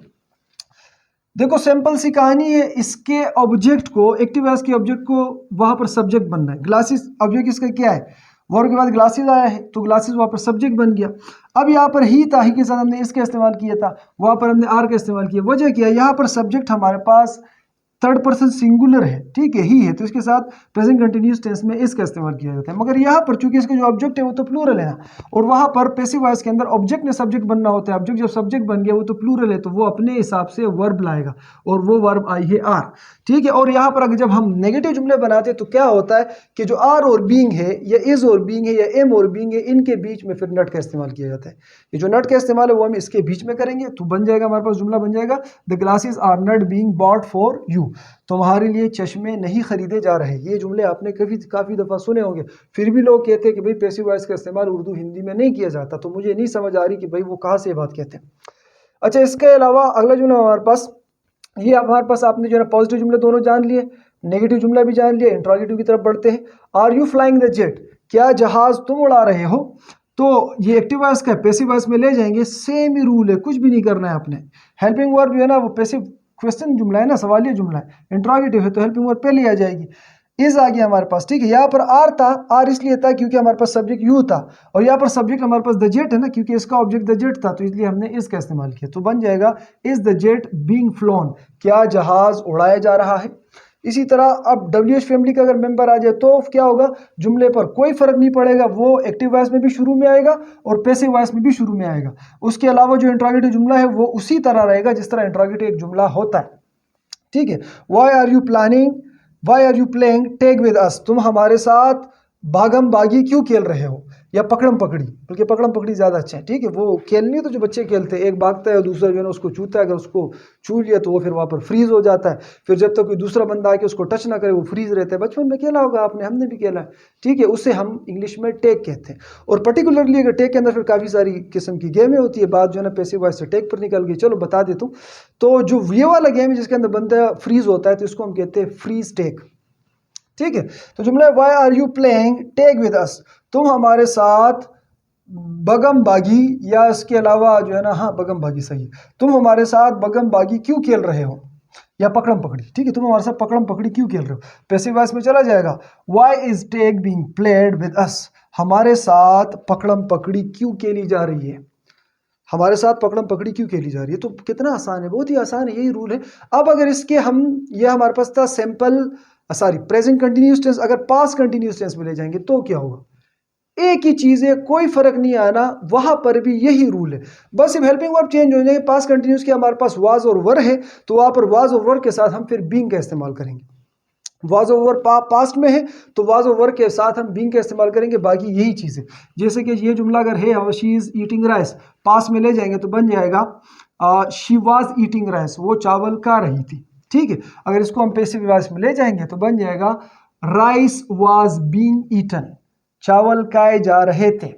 देखो सिंपल सी कहानी है। इसके ऑब्जेक्ट को, एक्टिव वॉइस के ऑब्जेक्ट को वहाँ पर सब्जेक्ट बनना है। ग्लासेस ऑब्जेक्ट इसका क्या है, वर्ब के बाद ग्लासेस आया है तो ग्लासेस वहाँ पर सब्जेक्ट बन गया। अब यहाँ पर ही था, ही के साथ हमने इसका इस्तेमाल किया था, वहाँ पर हमने आर का इस्तेमाल किया। वजह क्या है, यहाँ पर सब्जेक्ट हमारे पास थर्ड पर्सन सिंगुलर है। ठीक है, ही है, तो इसके साथ प्रेजेंट कंटिन्यूस टेंस में इसका इस्तेमाल किया जाता है। मगर यहाँ पर चूंकि इसका जो ऑब्जेक्ट है वो तो प्लूरल है ना, और वहाँ पर पैसिव वॉइस के अंदर ऑब्जेक्ट ने सब्जेक्ट बनना होता है। ऑब्जेक्ट जब सब्जेक्ट बन गया वो तो प्लूरल है, तो वो अपने हिसाब से वर्ब लाएगा, और वो वर्ब आई है आर। ठीक है, और यहाँ पर अगर जब हम नेगेटिव जुमले बनाते हैं तो क्या होता है कि जो आर और बीइंग है, या इज और बीइंग है, या एम और बीइंग है, इनके बीच में फिर नट का इस्तेमाल किया जाता है। ये जो नट का इस्तेमाल है वो हम इसके बीच में करेंगे, तो बन जाएगा हमारे पास जुमला बन जाएगा the glasses are not being bought for you, तुम्हारे लिए चश्मे नहीं खरीदे जा रहे। ये जुमले आपने काफ़ी दफ़ा सुने होंगे, फिर भी लोग कहते हैं कि भाई पैसिव वॉइस का इस्तेमाल उर्दू हिंदी में नहीं किया जाता। तो मुझे नहीं समझ आ रही कि भाई वो कहाँ से बात कहते हैं। अच्छा, इसके अलावा अगला जुमला हमारे पास ये, हमारे पास आपने जो है पॉजिटिव जुमले दोनों जान लिए, नेगेटिव जुमला भी जान लिया। इंट्रोगेटिव की तरफ बढ़ते हैं। Are you flying the jet, क्या जहाज तुम उड़ा रहे हो। तो ये एक्टिव वॉइस का पैसिव वॉइस में ले जाएंगे, सेम ही रूल है, कुछ भी नहीं करना है आपने। हेल्पिंग वर्ब जो है ना वो पैसिव क्वेश्चन जुमला है ना, सवालिया जुमला है। इंट्रोगेटिव है तो हेल्पिंग वर्ब पहले आ जाएगी। इज आ गया हमारे पास। ठीक है, यहाँ पर आर था, आर इसलिए था क्योंकि हमारे पास सब्जेक्ट यू था, और यहाँ पर सब्जेक्ट हमारे पास द जेट है ना, क्योंकि इसका ऑब्जेक्ट द जेट था, तो इसलिए हमने इसका इस्तेमाल किया। तो बन जाएगा is the jet being phloem, क्या जहाज उड़ाया जा रहा है। इसी तरह अब WH फैमिली का अगर मेंबर आ जाए तो क्या होगा, जुमले पर कोई फर्क नहीं पड़ेगा, वो एक्टिव वॉइस में भी शुरू में आएगा और पैसिव वॉइस में भी शुरू में आएगा। उसके अलावा जो इंट्रोगेटिव जुमला है वो उसी तरह रहेगा जिस तरह इंट्रोगेटिव एक जुमला होता है। ठीक है, why are you planning, why are you playing tag with us, तुम हमारे साथ भागम भागी क्यों खेल रहे हो, या पकड़म पकड़ी, बल्कि पकड़म पकड़ी ज़्यादा अच्छा है। ठीक है, वो खेलनी तो जो बच्चे खेलते हैं, एक भागता है दूसरा जो है ना उसको छूता है, अगर उसको छू लिया तो वो फिर वहाँ पर फ्रीज हो जाता है। फिर जब तक कोई दूसरा बंदा आके उसको टच ना करे वो फ्रीज रहता है। बचपन में खेला होगा आपने, हमने भी खेला है। ठीक है, उससे हम इंग्लिश में टेक कहते हैं। और पर्टिकुलरली अगर टेक के अंदर फिर काफ़ी सारी किस्म की गेमें होती है, बात जो है ना पैसिव वॉइस से टेक पर निकल गई। चलो बता देता हूँ। तो जो ये वाला गेम है जिसके अंदर बंदा फ्रीज होता है तो इसको हम कहते हैं फ्रीज टेक। ठीक है, तो जुमला है why are you playing tag with us, तुम हमारे साथ बगम बागी, या इसके अलावा जो है ना, हाँ बगम बागी सही है, तुम हमारे साथ बगम बागी क्यों खेल रहे हो, या पकड़म पकड़ी। ठीक है, तुम हमारे साथ पकड़म पकड़ी क्यों खेल रहे हो, पैसिव वॉइस में चला जाएगा why is tag being played with us, हमारे साथ पकड़म पकड़ी क्यों खेली जा रही है, हमारे साथ पकड़म पकड़ी क्यों खेली जा रही है। तो कितना आसान है, बहुत ही आसान है, यही रूल है। अब अगर इसके हम, ये हमारे पास था सिंपल प्रेजेंट कंटिन्यूस टेंस, अगर पास्ट कंटिन्यूस टेंस में ले जाएंगे तो क्या होगा, एक ही चीज है, कोई फर्क नहीं आना, वहां पर भी यही रूल है। बस सिर्फ हेल्पिंग वर्ब चेंज हो जाएंगे। पास्ट कंटिन्यूस के हमारे पास वाज और वर है, तो वहां पर वाज और वर के साथ हम फिर बीइंग का इस्तेमाल करेंगे। वाज और वर पास्ट में है तो वाज और वर के साथ हम बीइंग का इस्तेमाल करेंगे। बाकी यही चीज है। जैसे कि ये जुमला अगर है she is eating rice, past में ले जाएंगे तो बन जाएगा शी वाज ईटिंग राइस, वो चावल खा रही थी। ठीक है, अगर इसको हम पैसिव वॉइस में ले जाएंगे तो बन जाएगा राइस वाज बीइंग ईटन, चावल खाए जा रहे थे।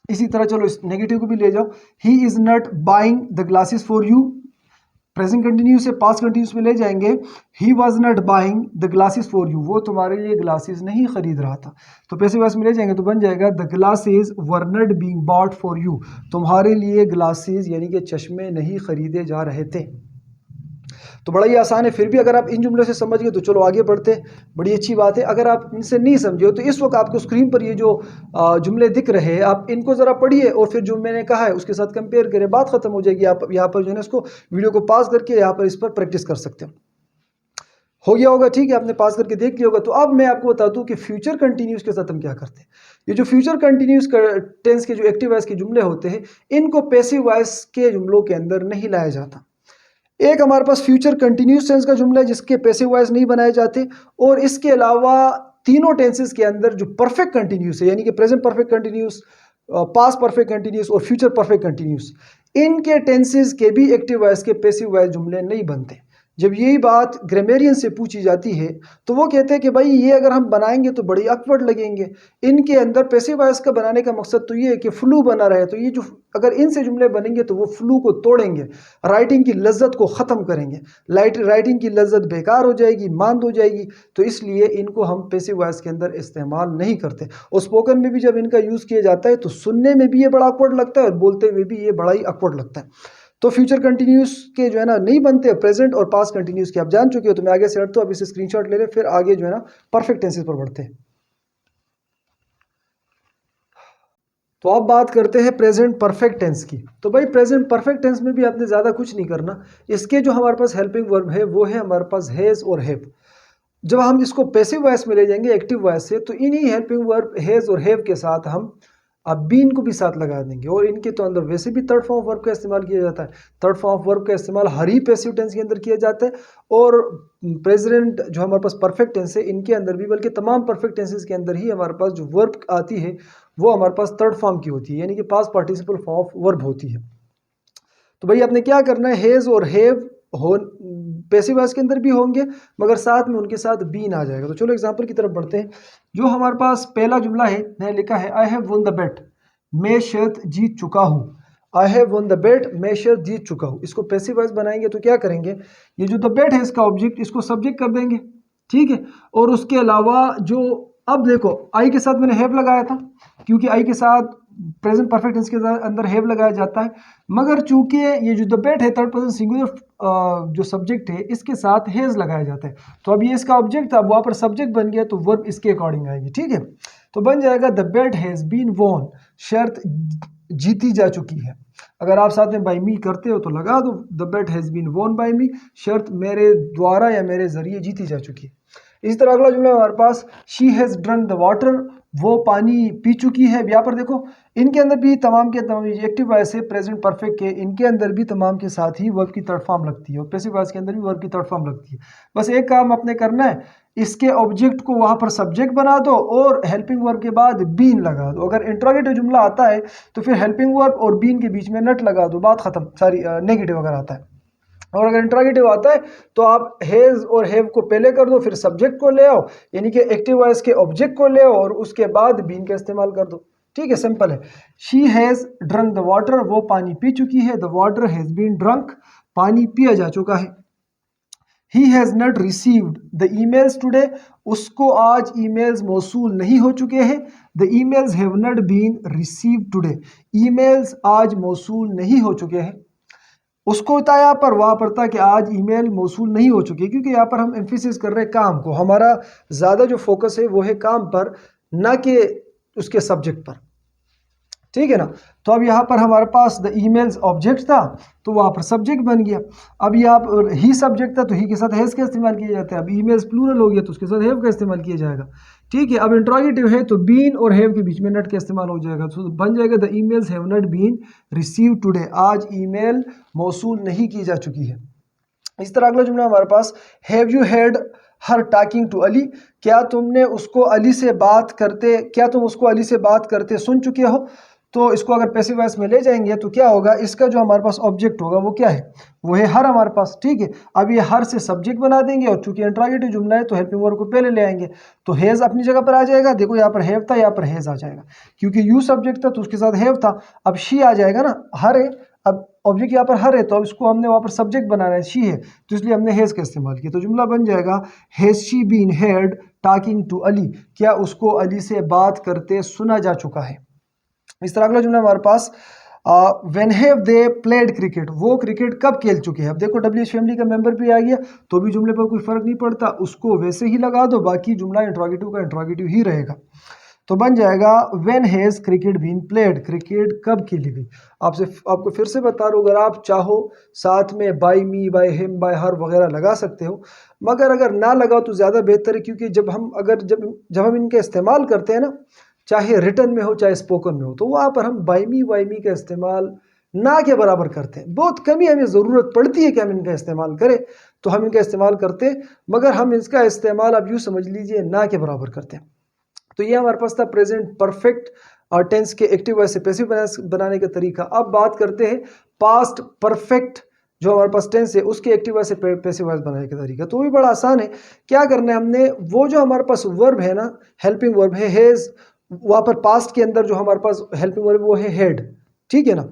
इसी तरह चलो इस नेगेटिव को भी ले जाओ, ही is not buying the glasses for you, present continuous से पास्ट कंटिन्यूस में ले जाएंगे, he was not buying the glasses for you, वो तुम्हारे लिए ग्लासेस नहीं खरीद रहा था। तो पैसिव वॉइस में ले जाएंगे तो बन जाएगा the glasses were not being bought for you, तुम्हारे लिए ग्लासेस यानी कि चश्मे नहीं खरीदे जा रहे थे। तो बड़ा ही आसान है। फिर भी अगर आप इन जुमलों से समझ गए तो चलो आगे बढ़ते हैं, बड़ी अच्छी बात है। अगर आप इनसे नहीं समझे हो तो इस वक्त आपको स्क्रीन पर ये जो जुमले दिख रहे हैं आप इनको ज़रा पढ़िए और फिर जो मैंने कहा है उसके साथ कंपेयर करें, बात खत्म हो जाएगी। आप यहाँ पर जो है ना इसको वीडियो को पास करके यहाँ पर इस पर प्रैक्टिस कर सकते हो गया होगा, ठीक है, आपने पास करके देख लिया होगा। तो अब मैं आपको बता दूं कि फ्यूचर कंटिन्यूस के साथ हम क्या करते हैं। ये जो फ्यूचर कंटिन्यूस टेंस के जो एक्टिव वॉइस के जुमले होते हैं इनको पैसिव वॉइस के जुमलों के अंदर नहीं लाया जाता। एक हमारे पास फ्यूचर कंटिन्यूस टेंस का जुमला है जिसके पैसिव वॉइस नहीं बनाए जाते, और इसके अलावा तीनों टेंसेस के अंदर जो परफेक्ट कंटिन्यूस है यानी कि present perfect continuous, past perfect continuous और फ्यूचर परफेक्ट कंटिन्यूस, इनके टेंसेस के भी एक्टिव वॉइस के पैसिव वॉइस जुमले नहीं बनते। जब यही बात ग्रामेरियन से पूछी जाती है तो वो कहते हैं कि भाई ये अगर हम बनाएंगे तो बड़ी awkward लगेंगे, इनके अंदर पैसिव वॉइस का बनाने का मकसद तो ये है कि फ्लू बना रहे, तो ये जो अगर इनसे जुमले बनेंगे तो वो फ्लू को तोड़ेंगे, राइटिंग की लज्जत को ख़त्म करेंगे, राइटिंग की लज्जत बेकार हो जाएगी, मांद हो जाएगी, तो इसलिए इनको हम पैसिव वॉइस के अंदर इस्तेमाल नहीं करते। और स्पोकन में भी जब इनका यूज़ किया जाता है तो सुनने में भी ये बड़ा awkward लगता है और बोलते हुए भी ये बड़ा ही awkward लगता है। तो फ्यूचर कंटिन्यूस के जो है ना नहीं बनते, प्रेजेंट और पास्ट कंटिन्यूस के आप जान चुके हो। तो मैं आगे से हटता हूं, अब इसे स्क्रीनशॉट ले लें, फिर आगे जो है ना परफेक्ट टेंसेस पर बढ़ते हैं। तो अब बात करते हैं प्रेजेंट परफेक्ट टेंस की। तो भाई प्रेजेंट परफेक्ट टेंस में भी आपने ज़्यादा कुछ नहीं करना। इसके जो हमारे पास हेल्पिंग वर्ब है वो है हमारे पास हैज़ और हैव। जब हम इसको पैसिव वॉइस में ले जाएंगे एक्टिव वॉइस से, तो इन्हीं हेल्पिंग वर्ब हैज़ और हैव के साथ हम अब बीन को भी साथ लगा देंगे। और इनके तो अंदर वैसे भी थर्ड फॉर्म ऑफ वर्ब का इस्तेमाल किया जाता है। थर्ड फॉर्म ऑफ वर्ब का इस्तेमाल हर ही पैसिव टेंस के अंदर किया जाता है, और प्रेजेंट जो हमारे पास परफेक्ट टेंस है इनके अंदर भी, बल्कि तमाम परफेक्ट टेंसेस के अंदर ही हमारे पास जो वर्ब आती है वो हमारे पास थर्ड फॉर्म की होती है, यानी कि past participle form of verb होती है। तो भाई आपने क्या करना है, हैज़ और हैव हो पैसिव वॉइस के अंदर भी होंगे मगर साथ में उनके साथ बीन आ जाएगा। तो चलो एग्जांपल की तरफ बढ़ते हैं। जो हमारे पास पहला जुमला है, मैंने लिखा है I have won the bet, मैं शर्त जीत चुका हूँ। I have won the bet, मैं शर्त जीत चुका हूँ। इसको पैसिव वॉइस बनाएंगे तो क्या करेंगे, ये जो द बेट है इसका ऑब्जेक्ट, इसको सब्जेक्ट कर देंगे, ठीक है। और उसके अलावा जो, अब देखो आई के साथ मैंने हैव लगाया था क्योंकि आई के साथ प्रेजेंट परफेक्ट टेंस के अंदर हैव लगाया जाता है, मगर चूंकि ये जो द बेट है थर्ड पर्सन सिंगुलर जो सब्जेक्ट है इसके साथ हैज लगाया जाता है, तो अब ये इसका ऑब्जेक्ट था, अब वहाँ पर सब्जेक्ट बन गया तो वर्ब इसके अकॉर्डिंग आएगी, ठीक है। तो बन जाएगा the bet has been won, शर्त जीती जा चुकी है। अगर आप साथ में बाई मी करते हो तो लगा दो the bet has been won by me, शर्त मेरे द्वारा या मेरे जरिए जीती जा चुकी है। इसी तरह अगला जुमला हमारे पास she has drunk the water, वो पानी पी चुकी है। यहाँ पर देखो इनके अंदर भी तमाम के तमाम एक्टिव वॉइस है प्रेजेंट परफेक्ट के, इनके अंदर भी तमाम के साथ ही वर्ब की थर्ड फॉर्म लगती है और पैसिव वॉइस के अंदर भी वर्ब की थर्ड फॉर्म लगती है। बस एक काम आपने करना है, इसके ऑब्जेक्ट को वहाँ पर सब्जेक्ट बना दो और हेल्पिंग वर्ब के बाद बीन लगा दो। अगर इंट्रोगेटिव जुमला आता है तो फिर हेल्पिंग वर्ब और बीन के बीच में नट लगा दो, बात खत्म, सारी नेगेटिव अगर आता है। और अगर इंट्रोगेटिव आता है तो आप हैज़ और हैव को पहले कर दो, फिर सब्जेक्ट को ले आओ यानी कि एक्टिव वॉइस के ऑब्जेक्ट को ले आओ और उसके बाद बीन का इस्तेमाल कर दो, ठीक है, सिंपल है। She has drunk the water, वो पानी पी चुकी है। The water has been drunk, पानी पिया जा चुका है। He has not received the emails today, उसको आज ईमेल्स मौसूल नहीं हो चुके हैं। The emails have not been received today, emails आज मौसूल नहीं हो चुके हैं। उसको था यहाँ पर, वहाँ पर था कि आज ईमेल मौसूल नहीं हो चुकी, क्योंकि यहाँ पर हम एम्फेसिस कर रहे हैं काम को, हमारा ज़्यादा जो फोकस है वो है काम पर, ना कि उसके सब्जेक्ट पर, ठीक है ना। तो अब यहाँ पर हमारे पास द ईमेल्स ऑब्जेक्ट था तो वहाँ पर सब्जेक्ट बन गया। अब यहाँ पर ही सब्जेक्ट था तो ही के साथ हैज़ का इस्तेमाल किया जाता है। अब ईमेल्स प्लूरल हो गया तो उसके साथ हैव का इस्तेमाल किया जाएगा, ठीक है। अब इंट्रोगेटिव है तो बीन और हैव के बीच में नट का इस्तेमाल हो जाएगा, तो बन जाएगा the emails have not been received today, आज ईमेल मौसूल नहीं की जा चुकी है। इस तरह अगला जुमला हमारे पास, have you heard her talking to Ali, क्या तुमने उसको अली से बात करते, क्या तुम उसको अली से बात करते सुन चुके हो। तो इसको अगर पैसिव वॉइस में ले जाएंगे तो क्या होगा, इसका जो हमारे पास ऑब्जेक्ट होगा वो क्या है, वो है हर हमारे पास, ठीक है। अब ये हर से सब्जेक्ट बना देंगे और चूंकि इंट्रोगेटिव जुमला है तो हेल्पिंग वर्ब को पहले ले आएंगे, तो हैज़ अपनी जगह पर आ जाएगा। देखो यहाँ पर हैव था, यहाँ पर हैज़ आ जाएगा, क्योंकि यू सब्जेक्ट था तो उसके साथ हैव था। अब शी आ जाएगा ना, हर है, अब ऑब्जेक्ट यहाँ पर हर है तो अब इसको हमने वहाँ पर सब्जेक्ट बनाना है, शी है, तो इसलिए हमने हैज़ का इस्तेमाल किया। तो जुमला बन जाएगा has she been heard talking to Ali, क्या उसको अली से बात करते सुना जा चुका है। इस तरह अगला जुमला हमारे पास, when have they played cricket, वो क्रिकेट कब खेल चुके हैं। अब देखो WH फैमिली का मेंबर भी आ गया तो भी जुमले पर कोई फर्क नहीं पड़ता, उसको वैसे ही लगा दो, बाकी जुमला इंट्रोगेटिव का इंट्रोगेटिव ही रहेगा। तो बन जाएगा when has cricket been played, cricket कब खेली गई। आपको फिर से बता रहा हूँ, अगर आप चाहो साथ में by me, by him, by her वगैरह लगा सकते हो, मगर अगर ना लगाओ तो ज़्यादा बेहतर है, क्योंकि जब हम इनका इस्तेमाल करते हैं ना, चाहे रिटर्न में हो चाहे स्पोकन में हो, तो वहाँ पर हम बाय मी का इस्तेमाल ना के बराबर करते हैं। बहुत कमी हमें ज़रूरत पड़ती है कि हम इनका इस्तेमाल करें, तो हम इनका इस्तेमाल करते, मगर हम इसका इस्तेमाल आप यूँ समझ लीजिए ना के बराबर करते हैं। तो ये हमारे पास था प्रेजेंट परफेक्ट टेंस के एक्टिव वॉइस से पैसिव बनाने का तरीका। अब बात करते हैं पास्ट परफेक्ट जो हमारे पास टेंस है उसके एक्टिव वॉइस से पैसिव वॉइस बनाने का तरीका। तो भी बड़ा आसान है। क्या करना है हमने, वो जो हमारे पास वर्ब है ना, हेल्पिंग वर्ब है हैज, वहाँ पर पास्ट के अंदर जो हमारे पास हेल्पिंग वर्ब वो है हेड, ठीक है ना।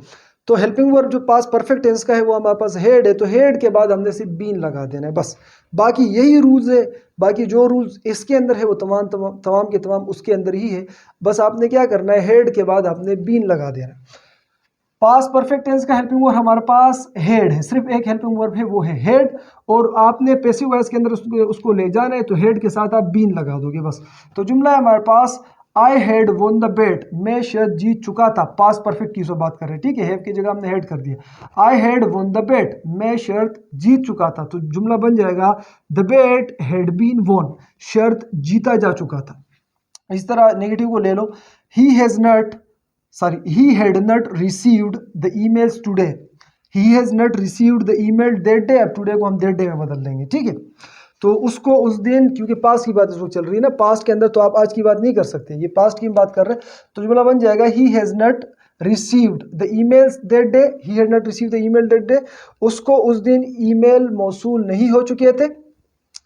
तो हेल्पिंग वर्ब जो पास्ट परफेक्ट टेंस का है वो हमारे पास हेड है, तो हेड के बाद हमने सिर्फ बीन लगा देना है बस। बाकी यही रूल्स है, बाकी जो रूल्स इसके अंदर है वो तमाम के तमाम उसके अंदर ही है। बस आपने क्या करना है, हेड के बाद आपने बीन लगा देना। पास्ट परफेक्ट टेंस का हेल्पिंग वर्ब हमारे पास हेड है, सिर्फ एक हेल्पिंग वर्ब है वो है हेड, और आपने पैसिव वॉइस के अंदर उसको ले जाना है, तो हेड के साथ आप बीन लगा दोगे बस। तो जुमला है हमारे पास आई हैड वोन द बेट, मैं शर्त जीत चुका था। पास्ट परफेक्ट की बात कर रहे हैं, ठीक है, हैव की जगह हमने हेड कर दिया। आई हैड वोन द बेट, मैं शर्त जीत चुका था, तो जुमला बन जाएगा the bat had been won, शर्त जीता जा चुका था। इस तरह नेगेटिव को ले लो, he has not he had not received the emails today, he has not received the email that day। अब today को हम that day में बदल देंगे, ठीक है। तो उसको उस दिन, क्योंकि पास्ट की बात इसको चल रही है ना, पास्ट के अंदर तो आप आज की बात नहीं कर सकते, ये पास्ट की बात कर रहे हैं, तो जुमला बन जाएगा he has not received the emails that day, he had not received the email that day, उसको उस दिन ईमेल मौसूल नहीं हो चुके थे।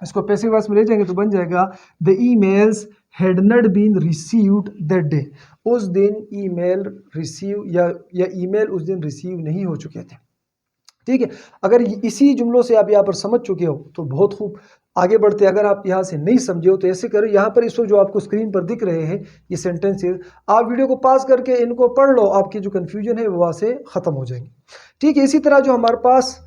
इसको पैसिव वॉइस में ले जाएंगे तो बन जाएगा the emails had not been received that day, उस दिन ईमेल रिसीव या ईमेल उस दिन रिसीव नहीं हो चुके थे, ठीक है। अगर इसी जुमलों से आप यहाँ पर समझ चुके हो तो बहुत खूब, आगे बढ़ते। अगर आप यहाँ से नहीं समझे हो तो ऐसे करो, यहाँ पर इस वक्त जो आपको स्क्रीन पर दिख रहे हैं ये सेंटेंसेस, आप वीडियो को पास करके इनको पढ़ लो, आपकी जो कन्फ्यूजन है वो वहाँ से ख़त्म हो जाएंगी, ठीक है। इसी तरह जो हमारे पास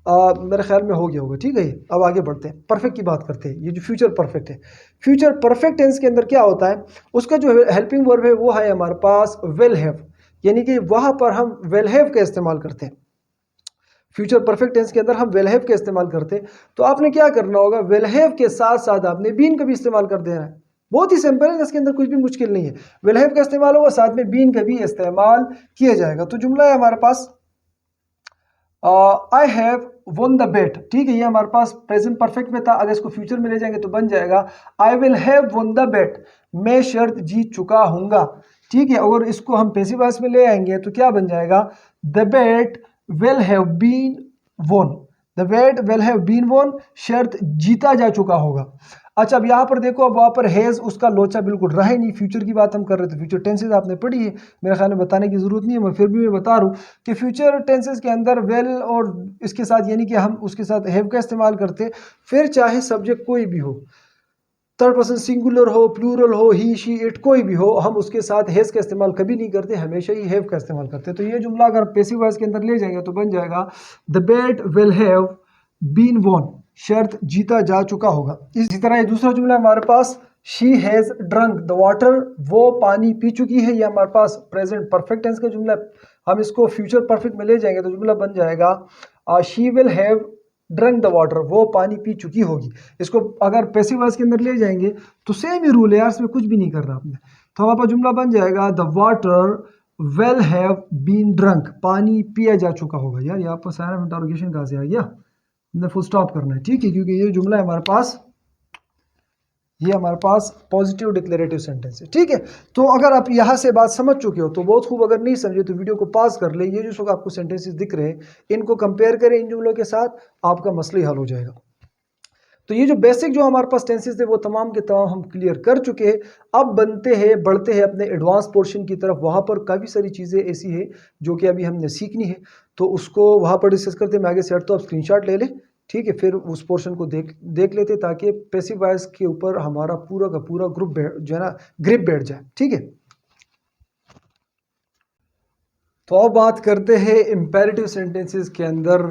मेरे ख्याल में हो गया होगा, ठीक है। अब आगे बढ़ते हैं, परफेक्ट की बात करते हैं। ये जो फ्यूचर परफेक्ट है, फ्यूचर परफेक्ट टेंस के अंदर क्या होता है, उसका जो हेल्पिंग वर्ब है वो है हमारे पास विल हैव, यानी कि वहाँ पर हम विल हैव का इस्तेमाल करते हैं। फ्यूचर परफेक्ट टेंस के अंदर हम विल हैव का इस्तेमाल करते हैं, तो आपने क्या करना होगा, विल हैव के साथ साथ आपने बीन का भी इस्तेमाल कर देना है। बहुत ही सिंपल है, इसके अंदर कुछ भी मुश्किल नहीं है। विल हैव का इस्तेमाल होगा, साथ में बीन का भी इस्तेमाल किया जाएगा। तो जुमला है हमारे पास आई हैव वन द बेट, ठीक है, ये हमारे पास प्रेजेंट परफेक्ट में था। अगर इसको फ्यूचर में ले जाएंगे तो बन जाएगा I will have won the bet, मैं शर्त जीत चुका हूँगा, ठीक है। अगर इसको हम पैसिव वॉइस में ले आएंगे तो क्या बन जाएगा, the bet will have been won, the bet will have been won, शर्त जीता जा चुका होगा। अच्छा, अब यहाँ पर देखो, अब वहाँ पर हैज़ उसका लोचा बिल्कुल रहा ही नहीं, फ्यूचर की बात हम कर रहे थे। फ्यूचर टेंसेज आपने पढ़ी है, मेरे ख्याल में बताने की ज़रूरत नहीं है, मैं फिर भी मैं बता रहा हूँ कि फ्यूचर टेंसेज के अंदर वेल और इसके साथ, यानी कि हम उसके साथ हैव का इस्तेमाल करते, फिर चाहे सब्जेक्ट कोई भी हो, थर्ड पर्सन सिंगुलर हो, प्लूरल हो, ही शी इट कोई भी हो, हम उसके साथ हैज़ का इस्तेमाल कभी नहीं करते, हमेशा ही हैव का इस्तेमाल करते। तो ये जुमला अगर पैसिव वॉइस के अंदर ले जाएंगे तो बन जाएगा the bet will have been won, शर्त जीता जा चुका होगा। इसी तरह ये दूसरा जुमला हमारे पास she has drunk the water, वो पानी पी चुकी है, ये हमारे पास प्रेजेंट परफेक्ट टेंस का जुमला। हम इसको फ्यूचर परफेक्ट में ले जाएंगे तो जुमला बन जाएगा she will have drunk the water, वो पानी पी चुकी होगी। इसको अगर पैसिव वॉइस के अंदर ले जाएंगे तो सेम ही रूल है यार, इसमें कुछ भी नहीं करना आपने। तो हमारे पास जुमला बन जाएगा the water will have been drunk, पानी पिया जा चुका होगा। यार यहाँ पर साइन ऑफ इंटरोगेशन कहाँ से आ गया, हमने फुल स्टॉप करना है, ठीक है, क्योंकि ये जुमला है हमारे पास, ये हमारे पास पॉजिटिव डिक्लेरेटिव सेंटेंस है, ठीक है। तो अगर आप यहाँ से बात समझ चुके हो तो बहुत खूब, अगर नहीं समझे तो वीडियो को पॉज कर ले, ये जो आपको सेंटेंसेस दिख रहे हैं इनको कंपेयर करें इन जुमलों के साथ, आपका मसला ही हल हो जाएगा। तो ये जो बेसिक जो हमारे पास टेंसेस थे वो तमाम के तमाम हम क्लियर कर चुके हैं। अब बढ़ते हैं अपने एडवांस पोर्शन की तरफ। वहाँ पर काफ़ी सारी चीज़ें ऐसी है जो कि अभी हमने सीखनी है, तो उसको वहाँ पर डिस्कस करते हैं। मैं आगे से हटता हूँ, आप स्क्रीनशॉट ले लें, ठीक है, फिर उस पोर्शन को देख लेते ताकि पैसिव वॉइस के ऊपर हमारा पूरा का पूरा जो है ना ग्रिप बैठ जाए, ठीक है। तो अब बात करते हैं इम्पेरेटिव सेंटेंसेस के अंदर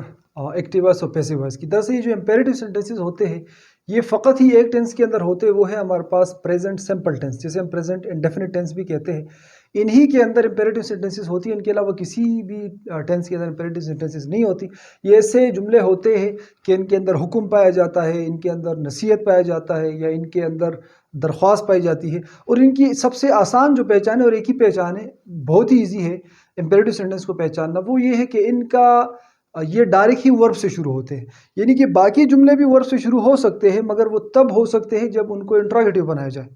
एक्टिव वॉइस और पैसिव वॉइस की। दरअसल ये जो इम्पेरेटिव सेंटेंसेस होते हैं ये फ़कत ही एक टेंस के अंदर होते हैं, वो है हमारे पास प्रेजेंट सिंपल टेंस, जिसे हम प्रेजेंट इंडेफिनिट टेंस भी कहते हैं। इन्हीं के अंदर इम्पेरेटिव सेंटेंसेस होती हैं, इनके अलावा किसी भी टेंस के अंदर इम्पेरेटिव सेंटेंसेस नहीं होती। ये ऐसे जुमले होते हैं कि इनके अंदर हुक्म पाया जाता है, इनके अंदर नसीहत पाया जाता है, या इनके अंदर दरख्वास्त पाई जाती है। और इनकी सबसे आसान जो पहचान है, और एक ही पहचान है, बहुत ही ईजी है इम्पेरेटिव सेंटेंस को पहचानना, वो ये है कि इनका ये डायरेक्ट ही वर्ब से शुरू होते हैं। यानी कि बाकी जुमले भी वर्ब से शुरू हो सकते हैं, मगर वो तब हो सकते हैं जब उनको इंट्रोगेटिव बनाया जाए।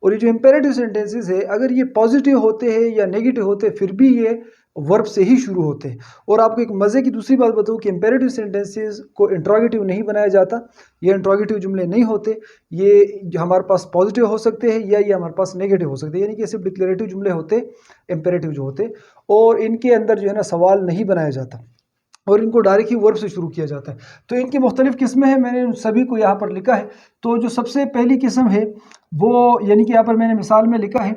और ये जो इम्पेरेटिव सेंटेंसेस है, अगर ये पॉजिटिव होते हैं या नेगेटिव होते हैं, फिर भी ये वर्ब से ही शुरू होते हैं। और आपको एक मज़े की दूसरी बात बताऊँ कि इम्पेरेटिव सेंटेंसेस को इंट्रोगेटिव नहीं बनाया जाता, ये इंट्रोगेटिव जुमले नहीं होते। ये हमारे पास पॉजिटिव हो सकते हैं या ये हमारे पास नेगेटिव हो सकते हैं, यानी कि सिर्फ डिक्लेरेटिव जुमले होते इम्पेरेटिव जो होते, और इनके अंदर जो है ना सवाल नहीं बनाया जाता और इनको डायरेक्ट ही वर्ब से शुरू किया जाता है। तो इनकी मुख्तलिफ किस्में हैं, मैंने सभी को यहाँ पर लिखा है। तो जो सबसे पहली किस्म है वो, यानी कि यहाँ पर मैंने मिसाल में लिखा है